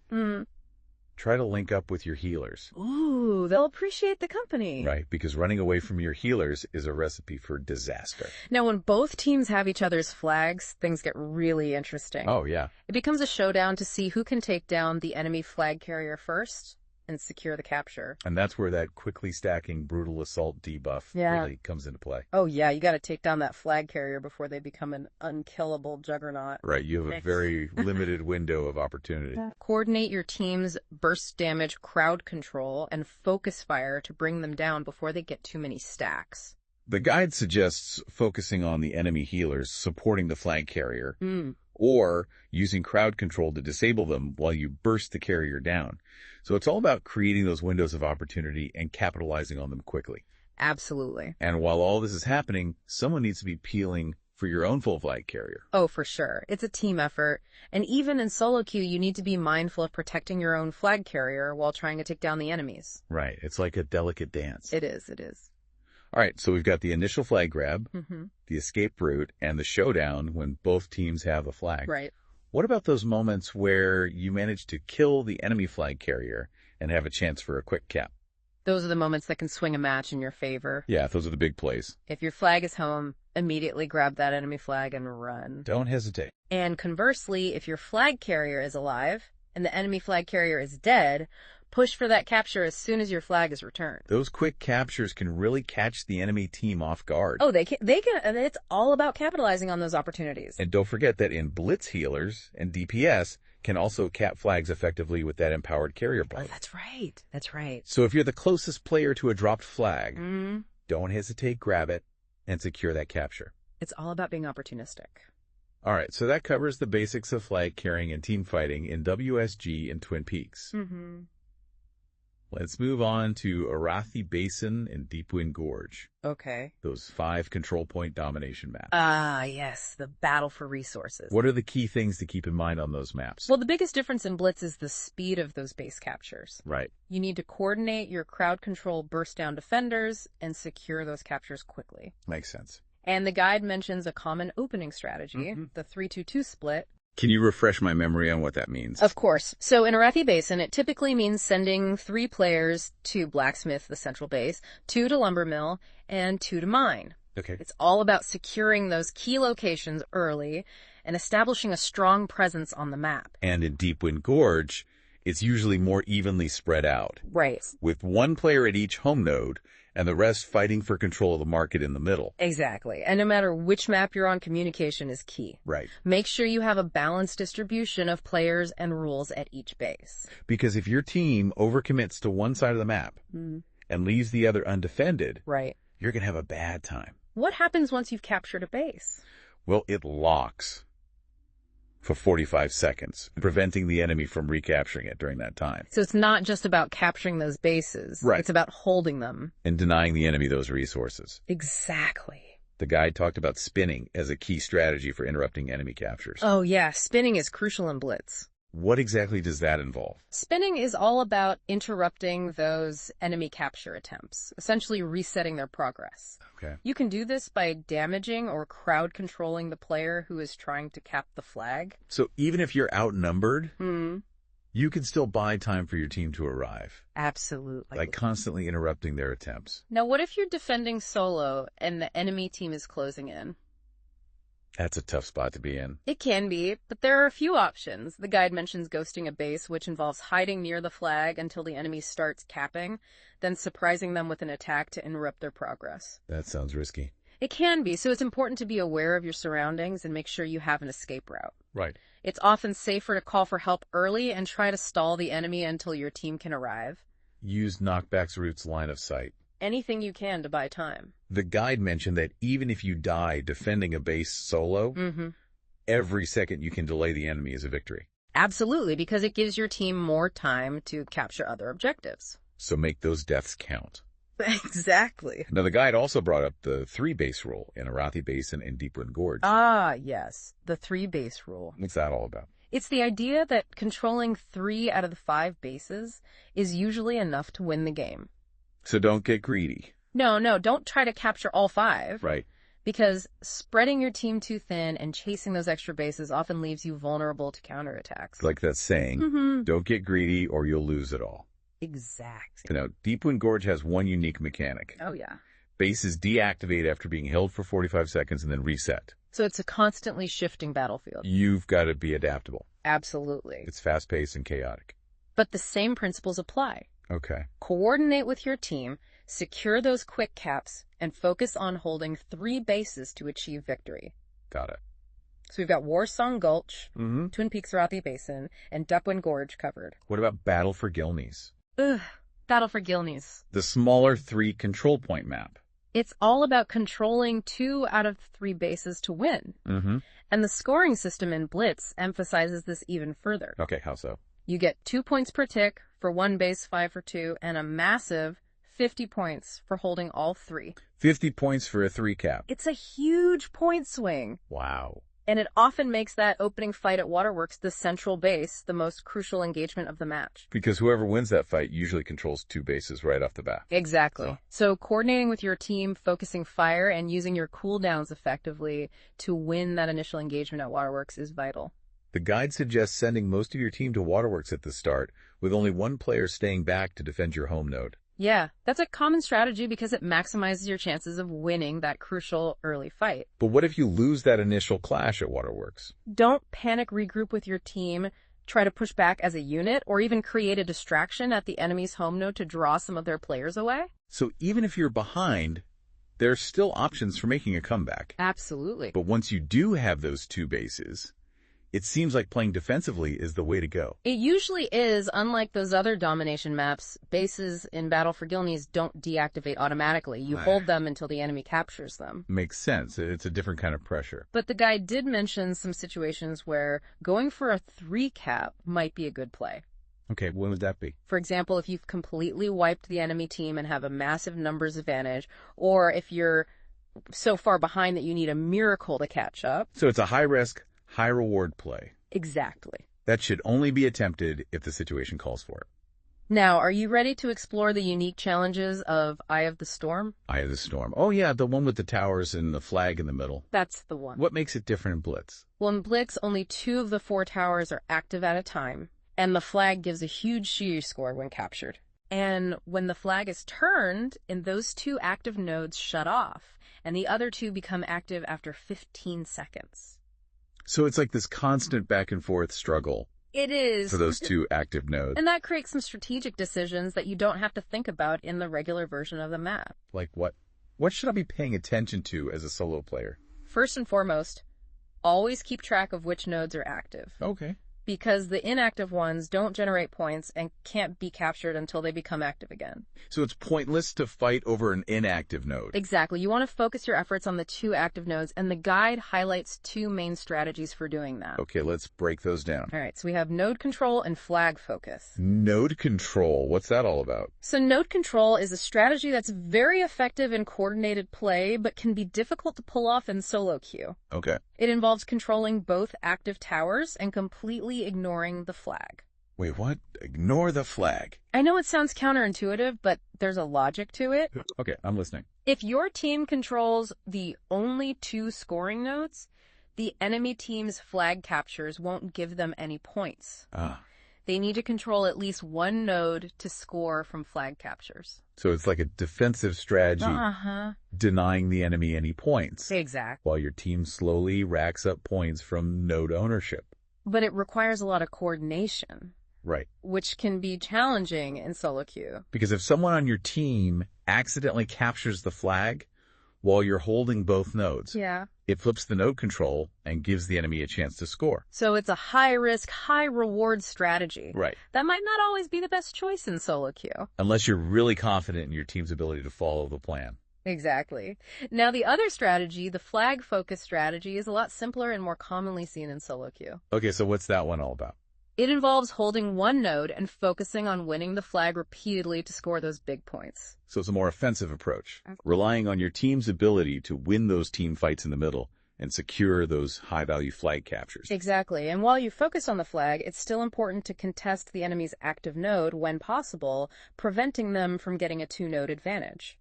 try to link up with your healers. Ooh, they'll appreciate the company. Right, because running away from your healers is a recipe for disaster. Now, when both teams have each other's flags, things get really interesting. Oh, yeah. It becomes a showdown to see who can take down the enemy flag carrier first and secure the capture. And that's where that quickly stacking brutal assault debuff really comes into play. Oh, yeah, you got to take down that flag carrier before they become an unkillable juggernaut. Right, you have a very limited window of opportunity. Coordinate your team's burst damage, crowd control, and focus fire to bring them down before they get too many stacks. The guide suggests focusing on the enemy healers, supporting the flag carrier, or using crowd control to disable them while you burst the carrier down. So it's all about creating those windows of opportunity and capitalizing on them quickly. Absolutely. And while all this is happening, someone needs to be peeling for your own full flag carrier. Oh, for sure. It's a team effort. And even in solo queue, you need to be mindful of protecting your own flag carrier while trying to take down the enemies. Right. It's like a delicate dance. It is. It is. All right. So we've got the initial flag grab, the escape route, and the showdown when both teams have the flag. Right. What about those moments where you manage to kill the enemy flag carrier and have a chance for a quick cap? Those are the moments that can swing a match in your favor. Yeah, those are the big plays. If your flag is home, immediately grab that enemy flag and run. Don't hesitate. And conversely, if your flag carrier is alive and the enemy flag carrier is dead, push for that capture as soon as your flag is returned. Those quick captures can really catch the enemy team off guard. Oh, they can, and it's all about capitalizing on those opportunities. And don't forget that in blitz healers and DPS can also cap flags effectively with that empowered carrier blade. Oh, that's right. That's right. So if you're the closest player to a dropped flag, don't hesitate, grab it, and secure that capture. It's all about being opportunistic. All right, so that covers the basics of flag carrying and team fighting in WSG and Twin Peaks. Let's move on to Arathi Basin and Deepwind Gorge. Okay. Those 5 control point domination maps. Ah, yes, the battle for resources. What are the key things to keep in mind on those maps? Well, the biggest difference in Blitz is the speed of those base captures. Right. You need to coordinate your crowd control burst down defenders and secure those captures quickly. Makes sense. And the guide mentions a common opening strategy, the 3-2-2 split. Can you refresh my memory on what that means? Of course. So in Arathi Basin, it typically means sending 3 players to Blacksmith, the central base, 2 to Lumbermill, and 2 to Mine. Okay. It's all about securing those key locations early and establishing a strong presence on the map. And in Deepwind Gorge, it's usually more evenly spread out. Right. With 1 player at each home node, and the rest fighting for control of the market in the middle. Exactly. And no matter which map you're on, communication is key. Right. Make sure you have a balanced distribution of players and rules at each base. Because if your team overcommits to one side of the map and leaves the other undefended, right, you're going to have a bad time. What happens once you've captured a base? Well, it locks for 45 seconds, preventing the enemy from recapturing it during that time. So it's not just about capturing those bases. Right. It's about holding them. And denying the enemy those resources. Exactly. The guide talked about spinning as a key strategy for interrupting enemy captures. Oh, yeah. Spinning is crucial in Blitz. What exactly does that involve? Spinning is all about interrupting those enemy capture attempts, essentially resetting their progress. Okay. You can do this by damaging or crowd controlling the player who is trying to cap the flag. So even if you're outnumbered, you can still buy time for your team to arrive. Absolutely. By constantly interrupting their attempts. Now, what if you're defending solo and the enemy team is closing in? That's a tough spot to be in. It can be, but there are a few options. The guide mentions ghosting a base, which involves hiding near the flag until the enemy starts capping, then surprising them with an attack to interrupt their progress. That sounds risky. It can be, so it's important to be aware of your surroundings and make sure you have an escape route. Right. It's often safer to call for help early and try to stall the enemy until your team can arrive. Use knockback's routes line of sight. Anything you can to buy time. The guide mentioned that even if you die defending a base solo, every second you can delay the enemy is a victory. Absolutely, because it gives your team more time to capture other objectives. So make those deaths count. Exactly. Now, the guide also brought up the 3-base rule in Arathi Basin and Deep Wind Gorge. Ah, yes. The 3-base rule. What's that all about? It's the idea that controlling 3 out of the 5 bases is usually enough to win the game. So don't get greedy. No, don't try to capture all 5. Right. Because spreading your team too thin and chasing those extra bases often leaves you vulnerable to counterattacks. Like that saying, don't get greedy or you'll lose it all. Exactly. Now, Deep Wind Gorge has one unique mechanic. Oh, yeah. Bases deactivate after being held for 45 seconds and then reset. So it's a constantly shifting battlefield. You've got to be adaptable. Absolutely. It's fast-paced and chaotic. But the same principles apply. Okay. Coordinate with your team, secure those quick caps, and focus on holding 3 bases to achieve victory. Got it. So we've got Warsong Gulch, Twin Peaks Arathi Basin, and Deepwind Gorge covered. What about Battle for Gilneys? Battle for Gilneys. The smaller 3 control point map. It's all about controlling 2 out of 3 bases to win. And the scoring system in Blitz emphasizes this even further. Okay, how so? You get 2 points per tick for 1 base, 5 for 2, and a massive 50 points for holding all 3. 50 points for a 3 cap. It's a huge point swing. Wow. And it often makes that opening fight at Waterworks, the central base, the most crucial engagement of the match. Because whoever wins that fight usually controls 2 bases right off the bat. Exactly. So coordinating with your team, focusing fire, and using your cooldowns effectively to win that initial engagement at Waterworks is vital. The guide suggests sending most of your team to Waterworks at the start, with only one player staying back to defend your home node. Yeah, that's a common strategy because it maximizes your chances of winning that crucial early fight. But what if you lose that initial clash at Waterworks? Don't panic, regroup with your team, try to push back as a unit, or even create a distraction at the enemy's home node to draw some of their players away. So even if you're behind, there are still options for making a comeback. Absolutely. But once you do have those 2 bases, it seems like playing defensively is the way to go. It usually is. Unlike those other domination maps, bases in Battle for Gilneys don't deactivate automatically. You hold them until the enemy captures them. Makes sense. It's a different kind of pressure. But the guide did mention some situations where going for a 3 cap might be a good play. Okay, when would that be? For example, if you've completely wiped the enemy team and have a massive numbers advantage, or if you're so far behind that you need a miracle to catch up. So it's a high-risk, high-reward play. Exactly. That should only be attempted if the situation calls for it. Now, are you ready to explore the unique challenges of Eye of the Storm? Eye of the Storm. Oh, yeah, the one with the towers and the flag in the middle. That's the one. What makes it different in Blitz? Well, in Blitz, only 2 of the 4 towers are active at a time, and the flag gives a huge siege score when captured. And when the flag is turned, and those 2 active nodes shut off, and the other 2 become active after 15 seconds. So it's like this constant back and forth struggle. It is. For those 2 active nodes. And that creates some strategic decisions that you don't have to think about in the regular version of the map. Like what? What should I be paying attention to as a solo player? First and foremost, always keep track of which nodes are active. Okay. Because the inactive ones don't generate points and can't be captured until they become active again. So it's pointless to fight over an inactive node. Exactly. You want to focus your efforts on the 2 active nodes, and the guide highlights 2 main strategies for doing that. Okay, let's break those down. All right, so we have node control and flag focus. Node control, what's that all about? So node control is a strategy that's very effective in coordinated play, but can be difficult to pull off in solo queue. Okay. It involves controlling both active towers and completely ignoring the flag. Wait, what? Ignore the flag. I know it sounds counterintuitive, but there's a logic to it. Okay, I'm listening. If your team controls the only 2 scoring nodes, the enemy team's flag captures won't give them any points. They need to control at least 1 node to score from flag captures. So it's like a defensive strategy, denying the enemy any points. Exactly. While your team slowly racks up points from node ownership. But it requires a lot of coordination. Right. Which can be challenging in solo queue. Because if someone on your team accidentally captures the flag while you're holding both nodes, it flips the node control and gives the enemy a chance to score. So it's a high-risk, high-reward strategy. Right. That might not always be the best choice in solo queue. Unless you're really confident in your team's ability to follow the plan. Exactly. Now, the other strategy, the flag-focused strategy, is a lot simpler and more commonly seen in solo queue. Okay, so what's that one all about? It involves holding one node and focusing on winning the flag repeatedly to score those big points. So it's a more offensive approach, relying on your team's ability to win those team fights in the middle and secure those high-value flag captures. Exactly. And while you focus on the flag, it's still important to contest the enemy's active node when possible, preventing them from getting a two-node advantage.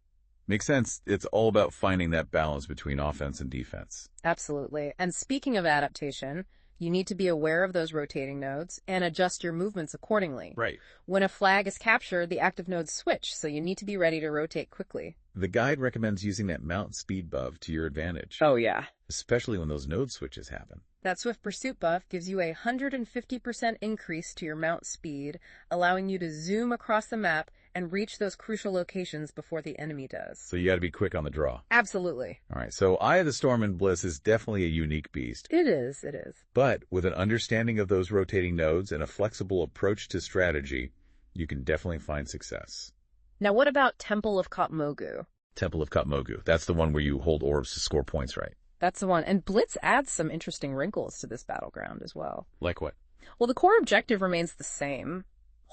Makes sense. It's all about finding that balance between offense and defense. Absolutely. And speaking of adaptation, you need to be aware of those rotating nodes and adjust your movements accordingly. Right. When a flag is captured, the active nodes switch, so you need to be ready to rotate quickly. The guide recommends using that mount speed buff to your advantage. Oh, yeah. Especially when those node switches happen. That Swift Pursuit buff gives you a 150% increase to your mount speed, allowing you to zoom across the map and reach those crucial locations before the enemy does. So you got to be quick on the draw. Absolutely. All right, so Eye of the Storm in Bliss is definitely a unique beast. It is, it is. But with an understanding of those rotating nodes and a flexible approach to strategy, you can definitely find success. Now what about Temple of Kotmogu? Temple of Kotmogu. That's the one where you hold orbs to score points, right? That's the one. And Blitz adds some interesting wrinkles to this battleground as well. Like what? Well, the core objective remains the same.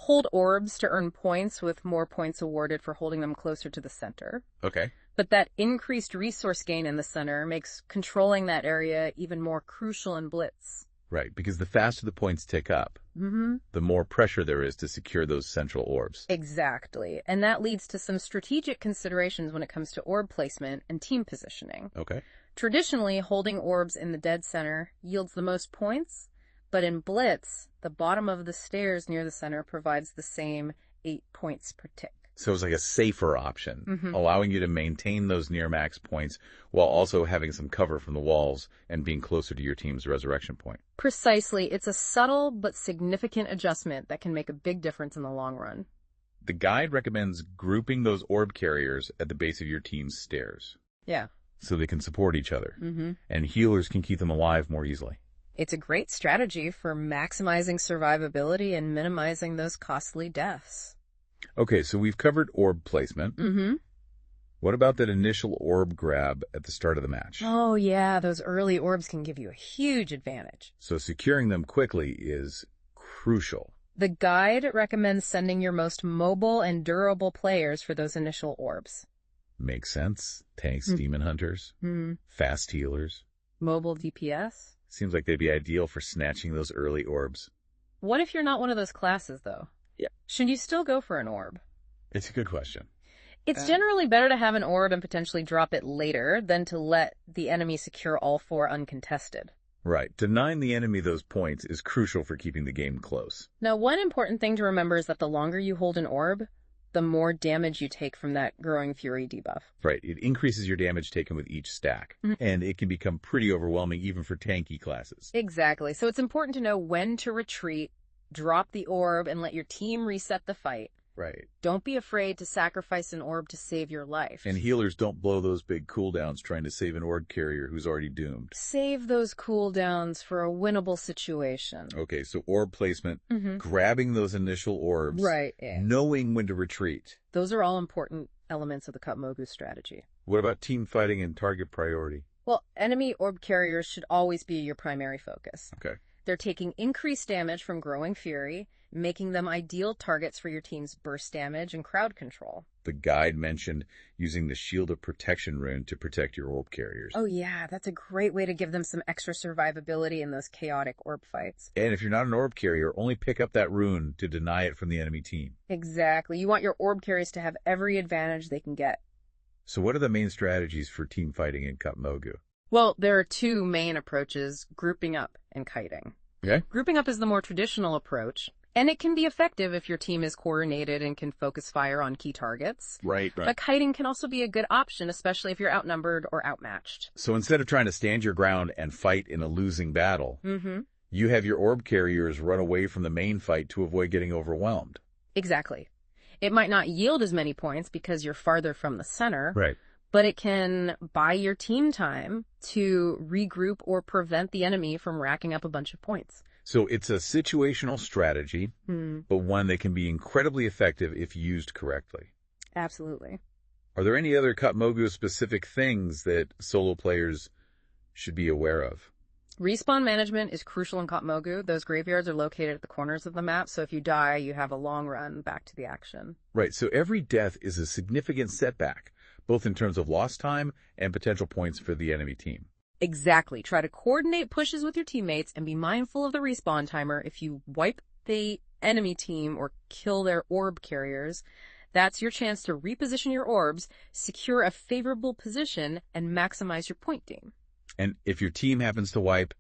Hold orbs to earn points, with more points awarded for holding them closer to the center. Okay. But that increased resource gain in the center makes controlling that area even more crucial in Blitz. Right, because the faster the points tick up, the more pressure there is to secure those central orbs. Exactly. And that leads to some strategic considerations when it comes to orb placement and team positioning. Okay. Traditionally, holding orbs in the dead center yields the most points, but in Blitz, the bottom of the stairs near the center provides the same 8 points per tick. So it's like a safer option, allowing you to maintain those near max points while also having some cover from the walls and being closer to your team's resurrection point. Precisely. It's a subtle but significant adjustment that can make a big difference in the long run. The guide recommends grouping those orb carriers at the base of your team's stairs. Yeah. So they can support each other, and healers can keep them alive more easily. It's a great strategy for maximizing survivability and minimizing those costly deaths. Okay, so we've covered orb placement. What about that initial orb grab at the start of the match? Oh, yeah, those early orbs can give you a huge advantage. So securing them quickly is crucial. The guide recommends sending your most mobile and durable players for those initial orbs. Makes sense. Tanks, demon hunters, fast healers. Mobile DPS? Seems like they'd be ideal for snatching those early orbs. What if you're not one of those classes, though? Yeah. Should you still go for an orb? It's a good question. It's generally better to have an orb and potentially drop it later than to let the enemy secure all 4 uncontested. Right. Denying the enemy those points is crucial for keeping the game close. Now, one important thing to remember is that the longer you hold an orb, the more damage you take from that Growing Fury debuff. Right. It increases your damage taken with each stack, and it can become pretty overwhelming even for tanky classes. Exactly. So it's important to know when to retreat, drop the orb, and let your team reset the fight. Right. Don't be afraid to sacrifice an orb to save your life. And healers don't blow those big cooldowns trying to save an orb carrier who's already doomed. Save those cooldowns for a winnable situation. Okay, so orb placement, grabbing those initial orbs, right, yeah. Knowing when to retreat. Those are all important elements of the Kotmogu strategy. What about team fighting and target priority? Well, enemy orb carriers should always be your primary focus. Okay. They're taking increased damage from Growing Fury, making them ideal targets for your team's burst damage and crowd control. The guide mentioned using the Shield of Protection rune to protect your orb carriers. Oh yeah, that's a great way to give them some extra survivability in those chaotic orb fights. And if you're not an orb carrier, only pick up that rune to deny it from the enemy team. Exactly. You want your orb carriers to have every advantage they can get. So what are the main strategies for team fighting in Kotmogu? Well, there are 2 main approaches, grouping up and kiting. Okay. Grouping up is the more traditional approach, and it can be effective if your team is coordinated and can focus fire on key targets. Right. But kiting can also be a good option, especially if you're outnumbered or outmatched. So instead of trying to stand your ground and fight in a losing battle, you have your orb carriers run away from the main fight to avoid getting overwhelmed. Exactly. It might not yield as many points because you're farther from the center. Right. But it can buy your team time to regroup or prevent the enemy from racking up a bunch of points. So it's a situational strategy, but one that can be incredibly effective if used correctly. Absolutely. Are there any other Kotmogu-specific things that solo players should be aware of? Respawn management is crucial in Katmogu. Those graveyards are located at the corners of the map, so if you die, you have a long run back to the action. Right, so every death is a significant setback, both in terms of lost time and potential points for the enemy team. Exactly. Try to coordinate pushes with your teammates and be mindful of the respawn timer. If you wipe the enemy team or kill their orb carriers, that's your chance to reposition your orbs, secure a favorable position, and maximize your point gain. And if your team happens to wipe,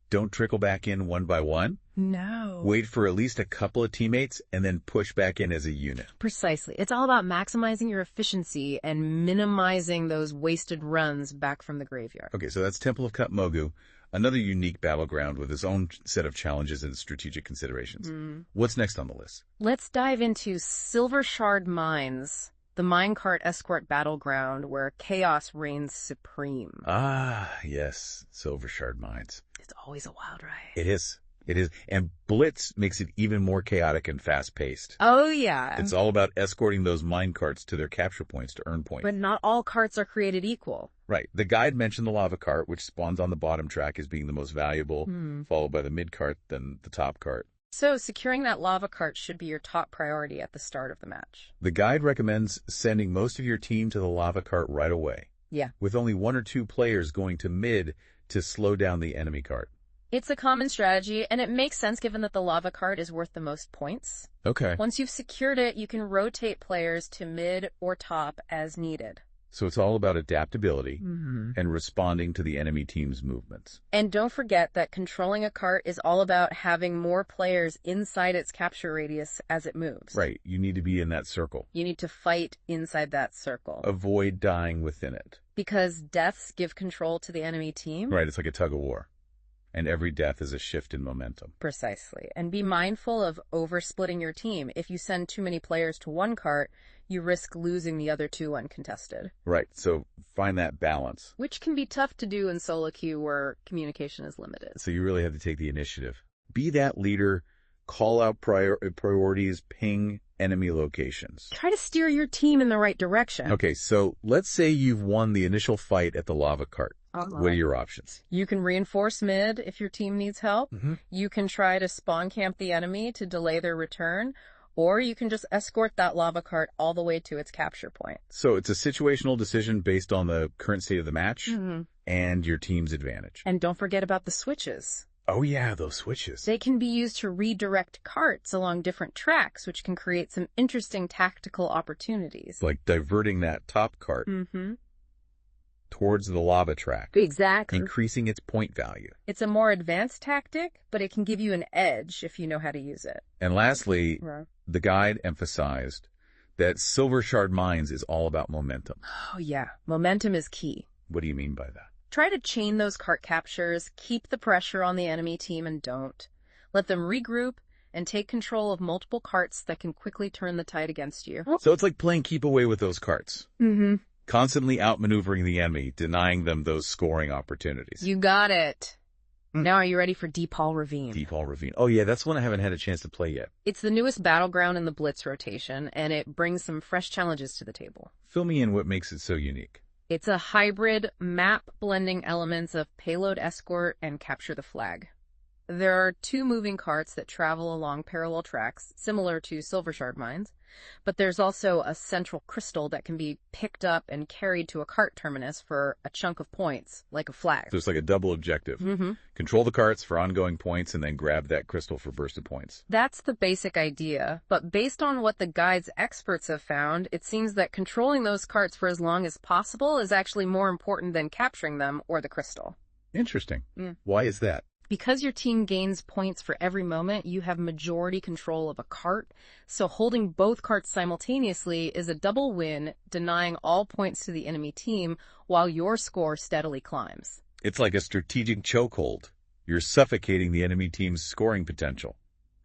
don't trickle back in one by one. No. Wait for at least a couple of teammates and then push back in as a unit. Precisely. It's all about maximizing your efficiency and minimizing those wasted runs back from the graveyard. Okay, so that's Temple of Katmogu, another unique battleground with its own set of challenges and strategic considerations. What's next on the list? Let's dive into Silver Shard Mines, the minecart escort battleground where chaos reigns supreme. Ah, yes, Silver Shard Mines. It's always a wild ride. It is. It is. And Blitz makes it even more chaotic and fast-paced. Oh, yeah. It's all about escorting those minecarts to their capture points to earn points. But not all carts are created equal. Right. The guide mentioned the lava cart, which spawns on the bottom track as being the most valuable, followed by the mid cart, then the top cart. So securing that lava cart should be your top priority at the start of the match. The guide recommends sending most of your team to the lava cart right away. Yeah. With only 1 or 2 players going to mid to slow down the enemy cart. It's a common strategy, and it makes sense given that the lava cart is worth the most points. Okay. Once you've secured it, you can rotate players to mid or top as needed. So it's all about adaptability and responding to the enemy team's movements. And don't forget that controlling a cart is all about having more players inside its capture radius as it moves. Right. You need to be in that circle. You need to fight inside that circle. Avoid dying within it. Because deaths give control to the enemy team. Right. It's like a tug of war. And every death is a shift in momentum. Precisely. And be mindful of oversplitting your team. If you send too many players to one cart, you risk losing the other 2 uncontested. Right. So find that balance. Which can be tough to do in solo queue where communication is limited. So you really have to take the initiative. Be that leader, call out priorities, ping enemy locations. Try to steer your team in the right direction. Okay, so let's say you've won the initial fight at the lava cart. What are your options? You can reinforce mid if your team needs help. You can try to spawn camp the enemy to delay their return, or you can just escort that lava cart all the way to its capture point. So it's a situational decision based on the current state of the match and your team's advantage. And don't forget about the switches. Oh yeah, those switches. They can be used to redirect carts along different tracks, which can create some interesting tactical opportunities. Like diverting that top cart towards the lava track. Exactly. Increasing its point value. It's a more advanced tactic, but it can give you an edge if you know how to use it. And lastly, the guide emphasized that Silver Shard Mines is all about momentum. Oh yeah, momentum is key. What do you mean by that? Try to chain those cart captures, keep the pressure on the enemy team, and don't. Let them regroup and take control of multiple carts that can quickly turn the tide against you. So it's like playing keep away with those carts. Constantly outmaneuvering the enemy, denying them those scoring opportunities. You got it. Now are you ready for Deep Hall Ravine? Deep Hall Ravine. Oh yeah, that's one I haven't had a chance to play yet. It's the newest battleground in the Blitz rotation, and it brings some fresh challenges to the table. Fill me in what makes it so unique. It's a hybrid map blending elements of payload escort and capture the flag. There are 2 moving carts that travel along parallel tracks, similar to Silver Shard Mines, but there's also a central crystal that can be picked up and carried to a cart terminus for a chunk of points, like a flag. So it's like a double objective. Control the carts for ongoing points and then grab that crystal for bursted points. That's the basic idea, but based on what the guide's experts have found, it seems that controlling those carts for as long as possible is actually more important than capturing them or the crystal. Interesting. Why is that? Because your team gains points for every moment, you have majority control of a cart, so holding both carts simultaneously is a double win, denying all points to the enemy team while your score steadily climbs. It's like a strategic chokehold. You're suffocating the enemy team's scoring potential.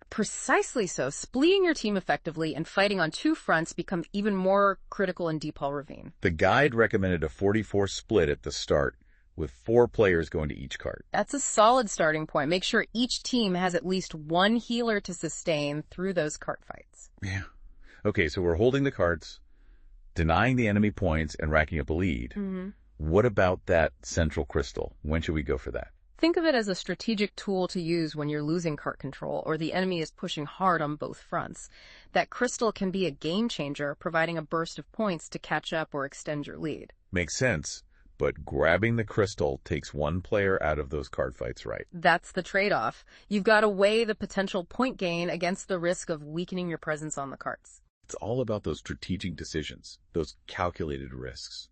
Precisely so. Splitting your team effectively and fighting on 2 fronts becomes even more critical in Deep Hall Ravine. The guide recommended a 44 split at the start, with 4 players going to each cart. That's a solid starting point. Make sure each team has at least 1 healer to sustain through those cart fights. Yeah. Okay, so we're holding the carts, denying the enemy points, and racking up a lead. What about that central crystal? When should we go for that? Think of it as a strategic tool to use when you're losing cart control or the enemy is pushing hard on both fronts. That crystal can be a game changer, providing a burst of points to catch up or extend your lead. Makes sense, but grabbing the crystal takes one player out of those card fights, right? That's the trade-off. You've got to weigh the potential point gain against the risk of weakening your presence on the carts. It's all about those strategic decisions, those calculated risks.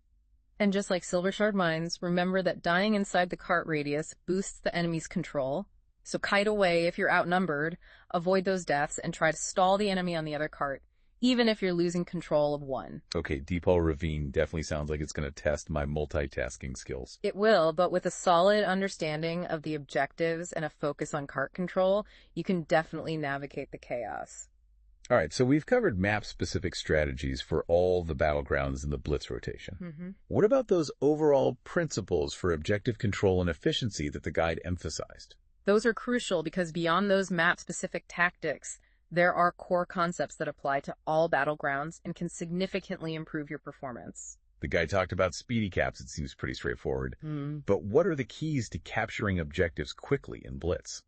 And just like Silver Shard Mines, remember that dying inside the cart radius boosts the enemy's control. So kite away if you're outnumbered, avoid those deaths, and try to stall the enemy on the other cart, even if you're losing control of one. Okay, Deephole Ravine definitely sounds like it's going to test my multitasking skills. It will, but with a solid understanding of the objectives and a focus on cart control, you can definitely navigate the chaos. All right, so we've covered map-specific strategies for all the battlegrounds in the Blitz rotation. Mm-hmm. What about those overall principles for objective control and efficiency that the guide emphasized? Those are crucial because beyond those map-specific tactics, there are core concepts that apply to all battlegrounds and can significantly improve your performance. The guide talked about speedy caps. It seems pretty straightforward. But what are the keys to capturing objectives quickly in Blitz?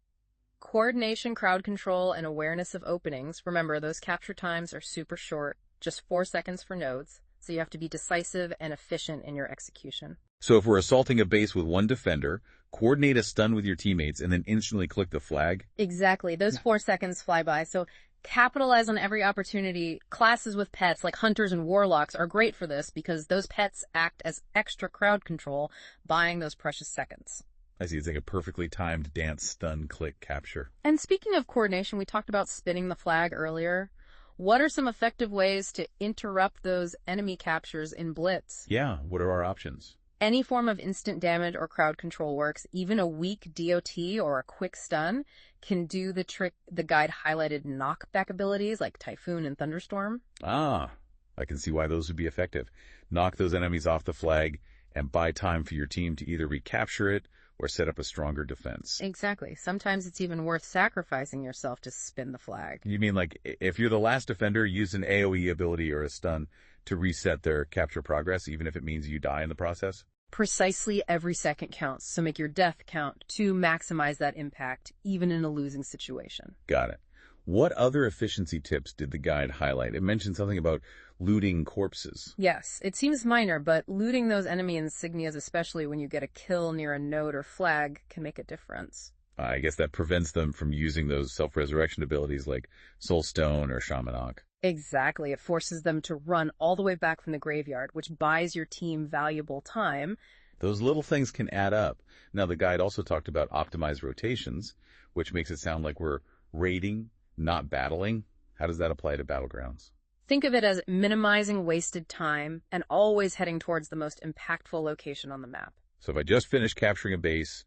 Coordination, crowd control, and awareness of openings. Remember, those capture times are super short, just 4 seconds for nodes, so you have to be decisive and efficient in your execution. So if we're assaulting a base with one defender, coordinate a stun with your teammates and then instantly click the flag? Exactly. Those 4 seconds fly by, so capitalize on every opportunity. Classes with pets like hunters and warlocks are great for this because those pets act as extra crowd control, buying those precious seconds. I see. It's like a perfectly timed dance, stun, click, capture. And speaking of coordination, we talked about spinning the flag earlier. What are some effective ways to interrupt those enemy captures in Blitz? Yeah, what are our options? Any form of instant damage or crowd control works. Even a weak DOT or a quick stun can do the trick the guide highlighted knockback abilities like Typhoon and Thunderstorm. Ah, I can see why those would be effective. Knock those enemies off the flag and buy time for your team to either recapture it or set up a stronger defense. Exactly. Sometimes it's even worth sacrificing yourself to spin the flag. You mean like if you're the last defender, use an AoE ability or a stun to reset their capture progress, even if it means you die in the process? Precisely, every second counts, so make your death count to maximize that impact, even in a losing situation. Got it. What other efficiency tips did the guide highlight? It mentioned something about looting corpses. Yes, it seems minor, but looting those enemy insignias, especially when you get a kill near a node or flag, can make a difference. I guess that prevents them from using those self-resurrection abilities like Soul Stone or Shamanok. Exactly. It forces them to run all the way back from the graveyard, which buys your team valuable time. Those little things can add up. Now, the guide also talked about optimized rotations, which makes it sound like we're raiding, not battling. How does that apply to battlegrounds? Think of it as minimizing wasted time and always heading towards the most impactful location on the map. So if I just finished capturing a base,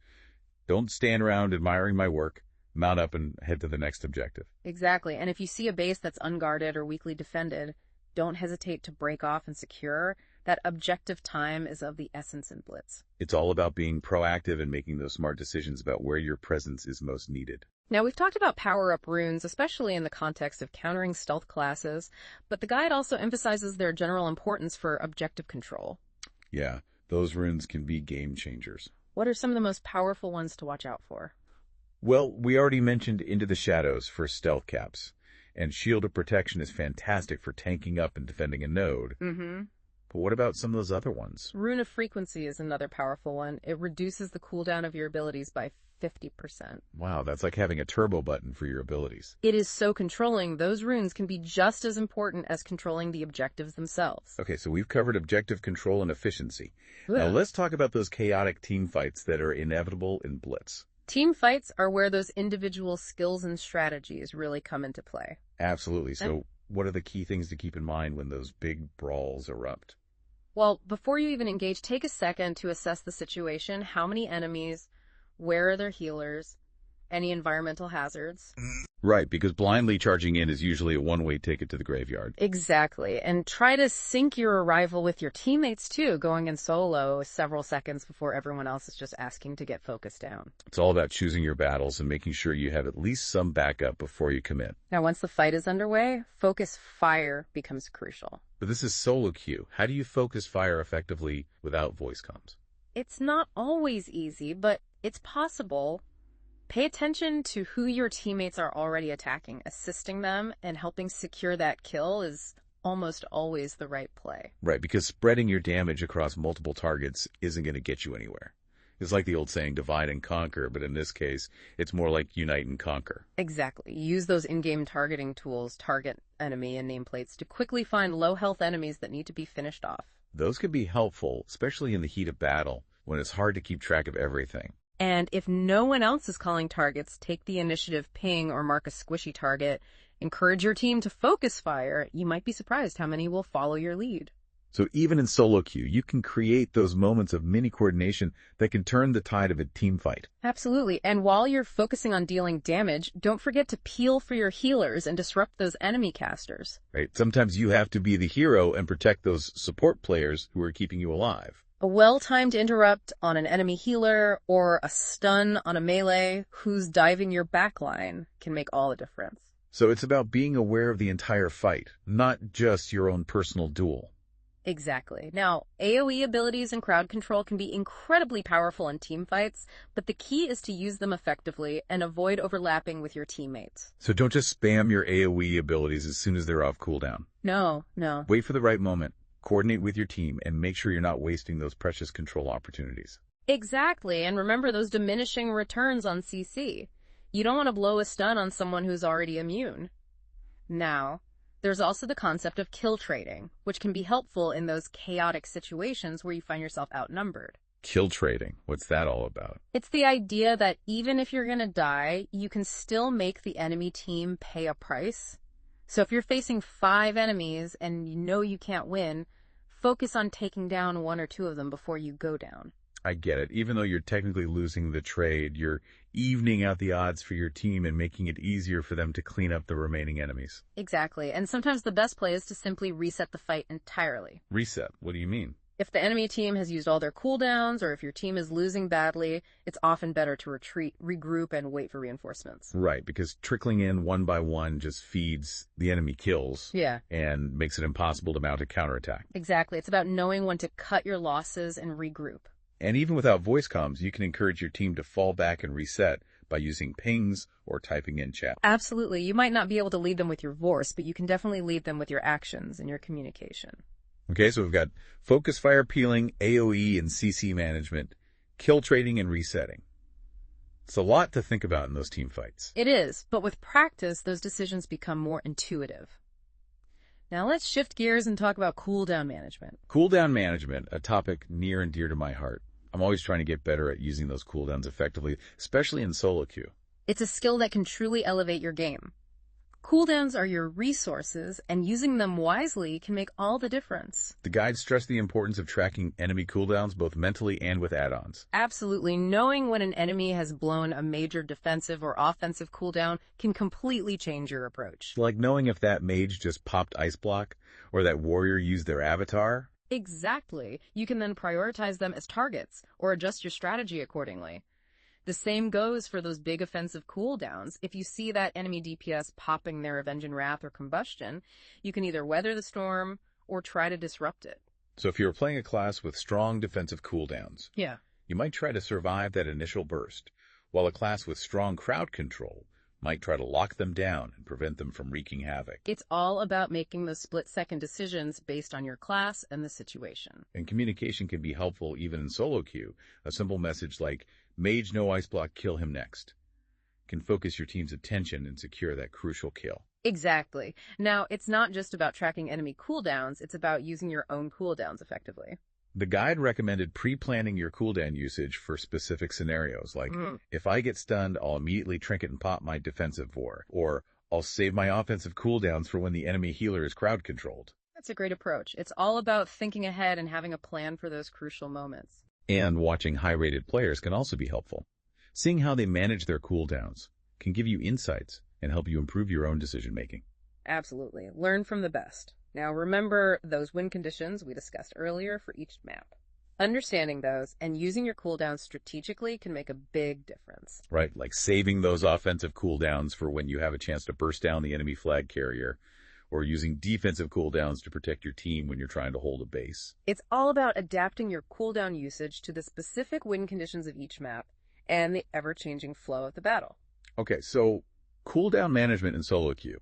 don't stand around admiring my work. Mount up and head to the next objective. Exactly. And if you see a base that's unguarded or weakly defended, don't hesitate to break off and secure. That objective time is of the essence in Blitz. It's all about being proactive and making those smart decisions about where your presence is most needed. Now, we've talked about power-up runes, especially in the context of countering stealth classes, but the guide also emphasizes their general importance for objective control. Yeah, those runes can be game changers. What are some of the most powerful ones to watch out for? Well, we already mentioned Into the Shadows for stealth caps, and Shield of Protection is fantastic for tanking up and defending a node. But what about some of those other ones? Rune of Frequency is another powerful one. It reduces the cooldown of your abilities by 50%. Wow, that's like having a turbo button for your abilities. It is so controlling. Those runes can be just as important as controlling the objectives themselves. Okay, so we've covered objective control and efficiency. Now let's talk about those chaotic team fights that are inevitable in Blitz. Team fights are where those individual skills and strategies really come into play. Absolutely. So what are the key things to keep in mind when those big brawls erupt? Well, before you even engage, take a second to assess the situation. How many enemies? Where are their healers? Any environmental hazards? Right, because blindly charging in is usually a one-way ticket to the graveyard. Exactly. And try to sync your arrival with your teammates, too, going in solo several seconds before everyone else is just asking to get focused down. It's all about choosing your battles and making sure you have at least some backup before you commit. Now, once the fight is underway, focus fire becomes crucial. But this is solo queue. How do you focus fire effectively without voice comms? It's not always easy, but It's possible. Pay attention to who your teammates are already attacking. Assisting them and helping secure that kill is almost always the right play. Right, because spreading your damage across multiple targets isn't going to get you anywhere. It's like the old saying, divide and conquer, but in this case, it's more like unite and conquer. Exactly. Use those in-game targeting tools, target enemy and nameplates, to quickly find low-health enemies that need to be finished off. Those can be helpful, especially in the heat of battle, when it's hard to keep track of everything. And if no one else is calling targets, take the initiative, ping, or mark a squishy target. Encourage your team to focus fire. You might be surprised how many will follow your lead. So even in solo queue, you can create those moments of mini coordination that can turn the tide of a team fight. Absolutely. And while you're focusing on dealing damage, don't forget to peel for your healers and disrupt those enemy casters. Right. Sometimes you have to be the hero and protect those support players who are keeping you alive. A well-timed interrupt on an enemy healer or a stun on a melee who's diving your backline can make all the difference. So it's about being aware of the entire fight, not just your own personal duel. Exactly. Now, AoE abilities and crowd control can be incredibly powerful in team fights, but the key is to use them effectively and avoid overlapping with your teammates. So don't just spam your AoE abilities as soon as they're off cooldown. No. Wait for the right moment, coordinate with your team, and make sure you're not wasting those precious control opportunities. Exactly, and remember those diminishing returns on CC. You don't want to blow a stun on someone who's already immune. Now, there's also the concept of kill trading, which can be helpful in those chaotic situations where you find yourself outnumbered. Kill trading, what's that all about? It's the idea that even if you're going to die, you can still make the enemy team pay a price. So if you're facing 5 enemies and you know you can't win, focus on taking down 1 or 2 of them before you go down. I get it. Even though you're technically losing the trade, you're evening out the odds for your team and making it easier for them to clean up the remaining enemies. Exactly. And sometimes the best play is to simply reset the fight entirely. Reset? What do you mean? If the enemy team has used all their cooldowns, or if your team is losing badly, it's often better to retreat, regroup, and wait for reinforcements. Right, because trickling in one by one just feeds the enemy kills. Yeah. And makes it impossible to mount a counterattack. Exactly. It's about knowing when to cut your losses and regroup. And even without voice comms, you can encourage your team to fall back and reset by using pings or typing in chat. Absolutely. You might not be able to lead them with your voice, but you can definitely lead them with your actions and your communication. Okay, so we've got focus fire peeling, AoE and CC management, kill trading and resetting. It's a lot to think about in those team fights. It is, but with practice, those decisions become more intuitive. Now let's shift gears and talk about cooldown management. Cooldown management, a topic near and dear to my heart. I'm always trying to get better at using those cooldowns effectively, especially in solo queue. It's a skill that can truly elevate your game. Cooldowns are your resources, and using them wisely can make all the difference. The guides stress the importance of tracking enemy cooldowns both mentally and with add-ons. Absolutely. Knowing when an enemy has blown a major defensive or offensive cooldown can completely change your approach. Like knowing if that mage just popped ice block or that warrior used their avatar. Exactly. You can then prioritize them as targets or adjust your strategy accordingly. The same goes for those big offensive cooldowns. If you see that enemy DPS popping their Avenge and Wrath or Combustion, you can either weather the storm or try to disrupt it. So if you're playing a class with strong defensive cooldowns, you might try to survive that initial burst, while a class with strong crowd control might try to lock them down and prevent them from wreaking havoc. It's all about making those split-second decisions based on your class and the situation. And communication can be helpful even in solo queue. A simple message like, "Mage no ice block, kill him next," can focus your team's attention and secure that crucial kill. Exactly. Now, it's not just about tracking enemy cooldowns, it's about using your own cooldowns effectively. The guide recommended pre-planning your cooldown usage for specific scenarios, like, if I get stunned, I'll immediately trinket and pop my defensive war, or I'll save my offensive cooldowns for when the enemy healer is crowd controlled. That's a great approach. It's all about thinking ahead and having a plan for those crucial moments. And watching high-rated players can also be helpful. Seeing how they manage their cooldowns can give you insights and help you improve your own decision-making. Absolutely. Learn from the best. Now remember those win conditions we discussed earlier for each map. Understanding those and using your cooldowns strategically can make a big difference. Right, like saving those offensive cooldowns for when you have a chance to burst down the enemy flag carrier, or using defensive cooldowns to protect your team when you're trying to hold a base. It's all about adapting your cooldown usage to the specific win conditions of each map and the ever-changing flow of the battle. Okay, so cooldown management in solo queue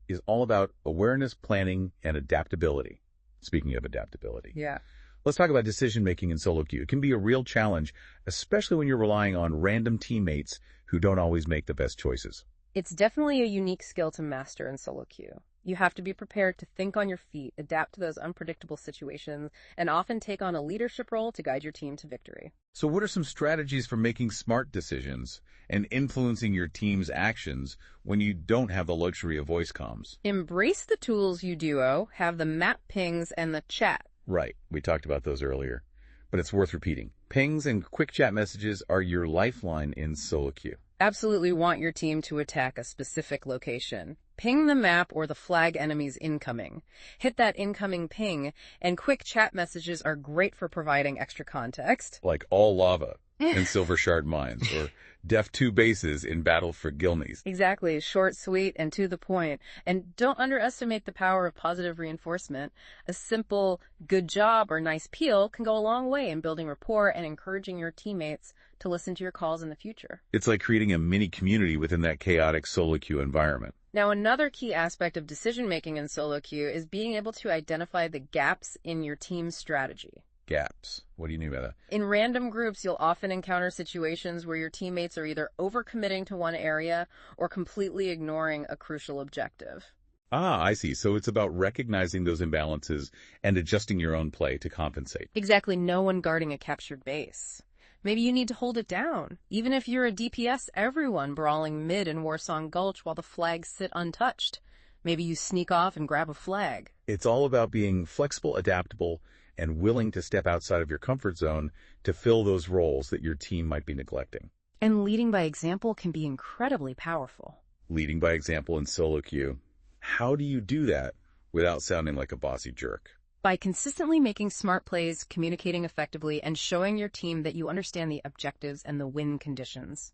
is all about awareness, planning, and adaptability. Speaking of adaptability. Yeah. Let's talk about decision-making in solo queue. It can be a real challenge, especially when you're relying on random teammates who don't always make the best choices. It's definitely a unique skill to master in solo queue. You have to be prepared to think on your feet, adapt to those unpredictable situations, and often take on a leadership role to guide your team to victory. So what are some strategies for making smart decisions and influencing your team's actions when you don't have the luxury of voice comms? Embrace the tools you duo, have the map pings and the chat. Right, we talked about those earlier, but it's worth repeating. Pings and quick chat messages are your lifeline in solo queue. Absolutely want your team to attack a specific location. Ping the map or the flag enemies incoming. Hit that incoming ping, and quick chat messages are great for providing extra context. Like all lava in Silver Shard Mines, or Def 2 bases in Battle for Gilneys. Exactly. Short, sweet, and to the point. And don't underestimate the power of positive reinforcement. A simple good job or nice peel can go a long way in building rapport and encouraging your teammates to listen to your calls in the future. It's like creating a mini community within that chaotic solo queue environment. Now, another key aspect of decision-making in solo queue is being able to identify the gaps in your team's strategy. Gaps. What do you mean by that? In random groups, you'll often encounter situations where your teammates are either overcommitting to one area or completely ignoring a crucial objective. Ah, I see. So it's about recognizing those imbalances and adjusting your own play to compensate. Exactly. No one guarding a captured base. Maybe you need to hold it down. Even if you're a DPS, everyone brawling mid in Warsong Gulch while the flags sit untouched. Maybe you sneak off and grab a flag. It's all about being flexible, adaptable, and willing to step outside of your comfort zone to fill those roles that your team might be neglecting. And leading by example can be incredibly powerful. Leading by example in solo queue. How do you do that without sounding like a bossy jerk? By consistently making smart plays, communicating effectively, and showing your team that you understand the objectives and the win conditions.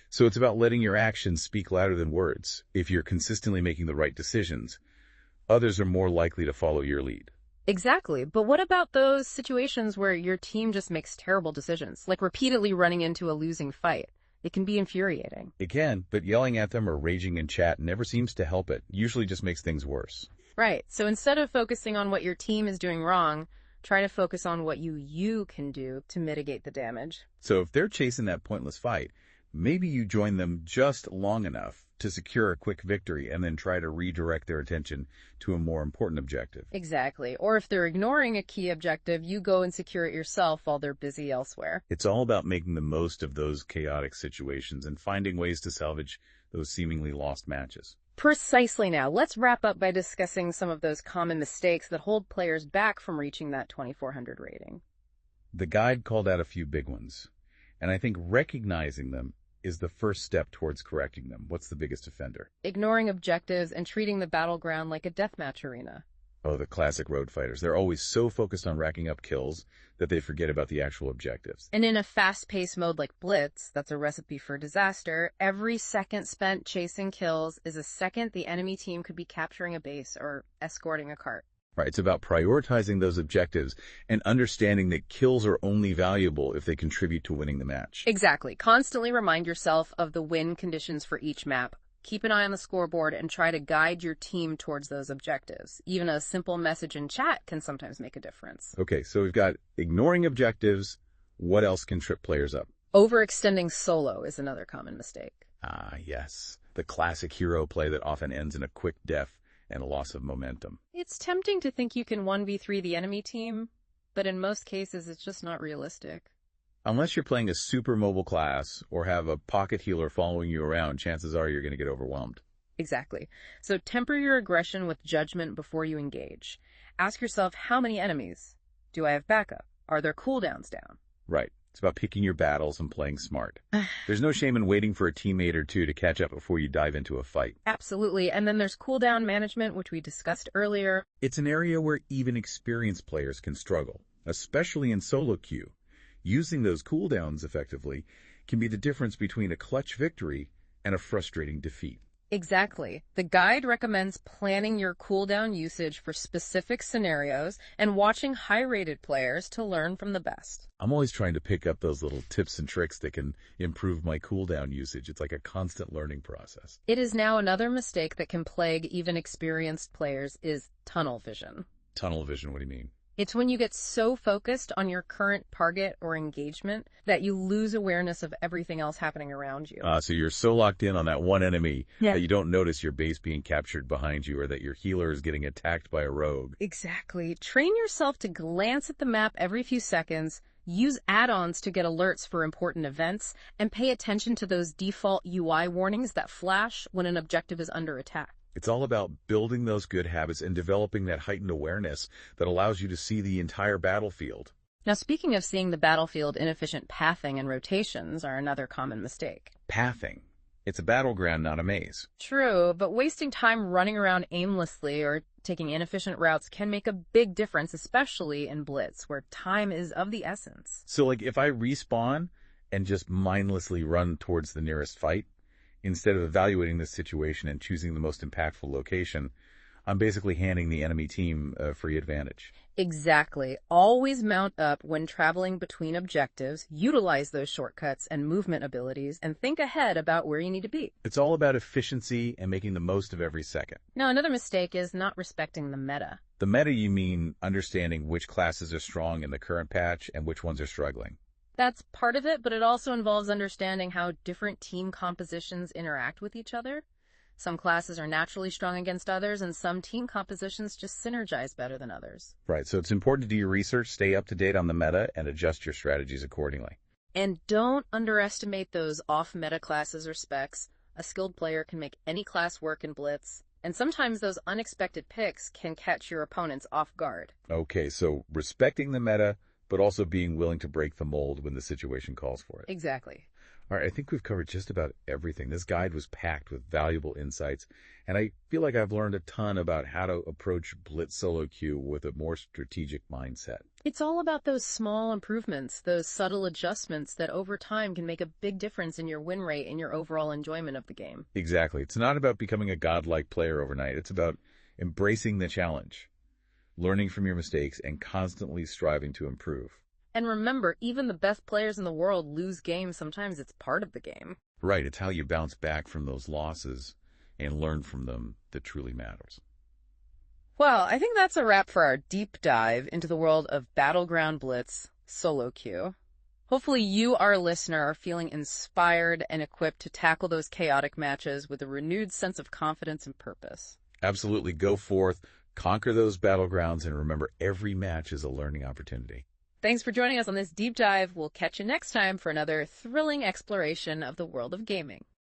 So it's about letting your actions speak louder than words. If you're consistently making the right decisions, others are more likely to follow your lead. Exactly. But what about those situations where your team just makes terrible decisions, like repeatedly running into a losing fight? It can be infuriating. It can, but yelling at them or raging in chat never seems to help it. Usually just makes things worse. Right. So instead of focusing on what your team is doing wrong, try to focus on what you can do to mitigate the damage. So if they're chasing that pointless fight, maybe you join them just long enough to secure a quick victory and then try to redirect their attention to a more important objective. Exactly. Or if they're ignoring a key objective, you go and secure it yourself while they're busy elsewhere. It's all about making the most of those chaotic situations and finding ways to salvage those seemingly lost matches. Precisely. Now, let's wrap up by discussing some of those common mistakes that hold players back from reaching that 2400 rating. The guide called out a few big ones, and I think recognizing them is the first step towards correcting them. What's the biggest offender? Ignoring objectives and treating the battleground like a deathmatch arena. Oh, the classic road fighters. They're always so focused on racking up kills that they forget about the actual objectives. And in a fast-paced mode like Blitz, that's a recipe for disaster, every second spent chasing kills is a second the enemy team could be capturing a base or escorting a cart. Right, it's about prioritizing those objectives and understanding that kills are only valuable if they contribute to winning the match. Exactly. Constantly remind yourself of the win conditions for each map. Keep an eye on the scoreboard and try to guide your team towards those objectives. Even a simple message in chat can sometimes make a difference. Okay, so we've got ignoring objectives. What else can trip players up? Overextending solo is another common mistake. Ah, yes. The classic hero play that often ends in a quick death and a loss of momentum. It's tempting to think you can 1v3 the enemy team, but in most cases it's just not realistic. Unless you're playing a super mobile class or have a pocket healer following you around, chances are you're going to get overwhelmed. Exactly. So temper your aggression with judgment before you engage. Ask yourself, how many enemies? Do I have backup? Are their cooldowns down? Right. It's about picking your battles and playing smart. There's no shame in waiting for a teammate or two to catch up before you dive into a fight. Absolutely. And then there's cooldown management, which we discussed earlier. It's an area where even experienced players can struggle, especially in solo queue. Using those cooldowns effectively can be the difference between a clutch victory and a frustrating defeat. Exactly. The guide recommends planning your cooldown usage for specific scenarios and watching high-rated players to learn from the best. I'm always trying to pick up those little tips and tricks that can improve my cooldown usage. It's like a constant learning process. It is now another mistake that can plague even experienced players is tunnel vision. Tunnel vision, what do you mean? It's when you get so focused on your current target or engagement that you lose awareness of everything else happening around you. So you're so locked in on that one enemy that you don't notice your base being captured behind you or that your healer is getting attacked by a rogue. Exactly. Train yourself to glance at the map every few seconds, use add-ons to get alerts for important events, and pay attention to those default UI warnings that flash when an objective is under attack. It's all about building those good habits and developing that heightened awareness that allows you to see the entire battlefield. Now, speaking of seeing the battlefield, inefficient pathing and rotations are another common mistake. Pathing. It's a battleground, not a maze. True, but wasting time running around aimlessly or taking inefficient routes can make a big difference, especially in Blitz, where time is of the essence. So, if I respawn and just mindlessly run towards the nearest fight, instead of evaluating this situation and choosing the most impactful location, I'm basically handing the enemy team a free advantage. Exactly. Always mount up when traveling between objectives, utilize those shortcuts and movement abilities, and think ahead about where you need to be. It's all about efficiency and making the most of every second. Now, another mistake is not respecting the meta. The meta, you mean understanding which classes are strong in the current patch and which ones are struggling. That's part of it, but it also involves understanding how different team compositions interact with each other. Some classes are naturally strong against others, and some team compositions just synergize better than others. Right, so it's important to do your research, stay up to date on the meta, and adjust your strategies accordingly. And don't underestimate those off-meta classes or specs. A skilled player can make any class work in Blitz, and sometimes those unexpected picks can catch your opponents off guard. Okay, so respecting the meta, but also being willing to break the mold when the situation calls for it. Exactly. All right, I think we've covered just about everything. This guide was packed with valuable insights, and I feel like I've learned a ton about how to approach Blitz solo queue with a more strategic mindset. It's all about those small improvements, those subtle adjustments that over time can make a big difference in your win rate and your overall enjoyment of the game. Exactly. It's not about becoming a godlike player overnight. It's about embracing the challenge, learning from your mistakes, and constantly striving to improve. And remember, even the best players in the world lose games. Sometimes it's part of the game. Right. It's how you bounce back from those losses and learn from them that truly matters. Well, I think that's a wrap for our deep dive into the world of Battleground Blitz solo queue. Hopefully you, our listener, are feeling inspired and equipped to tackle those chaotic matches with a renewed sense of confidence and purpose. Absolutely. Go forth, conquer those battlegrounds, and remember every match is a learning opportunity. Thanks for joining us on this deep dive. We'll catch you next time for another thrilling exploration of the world of gaming.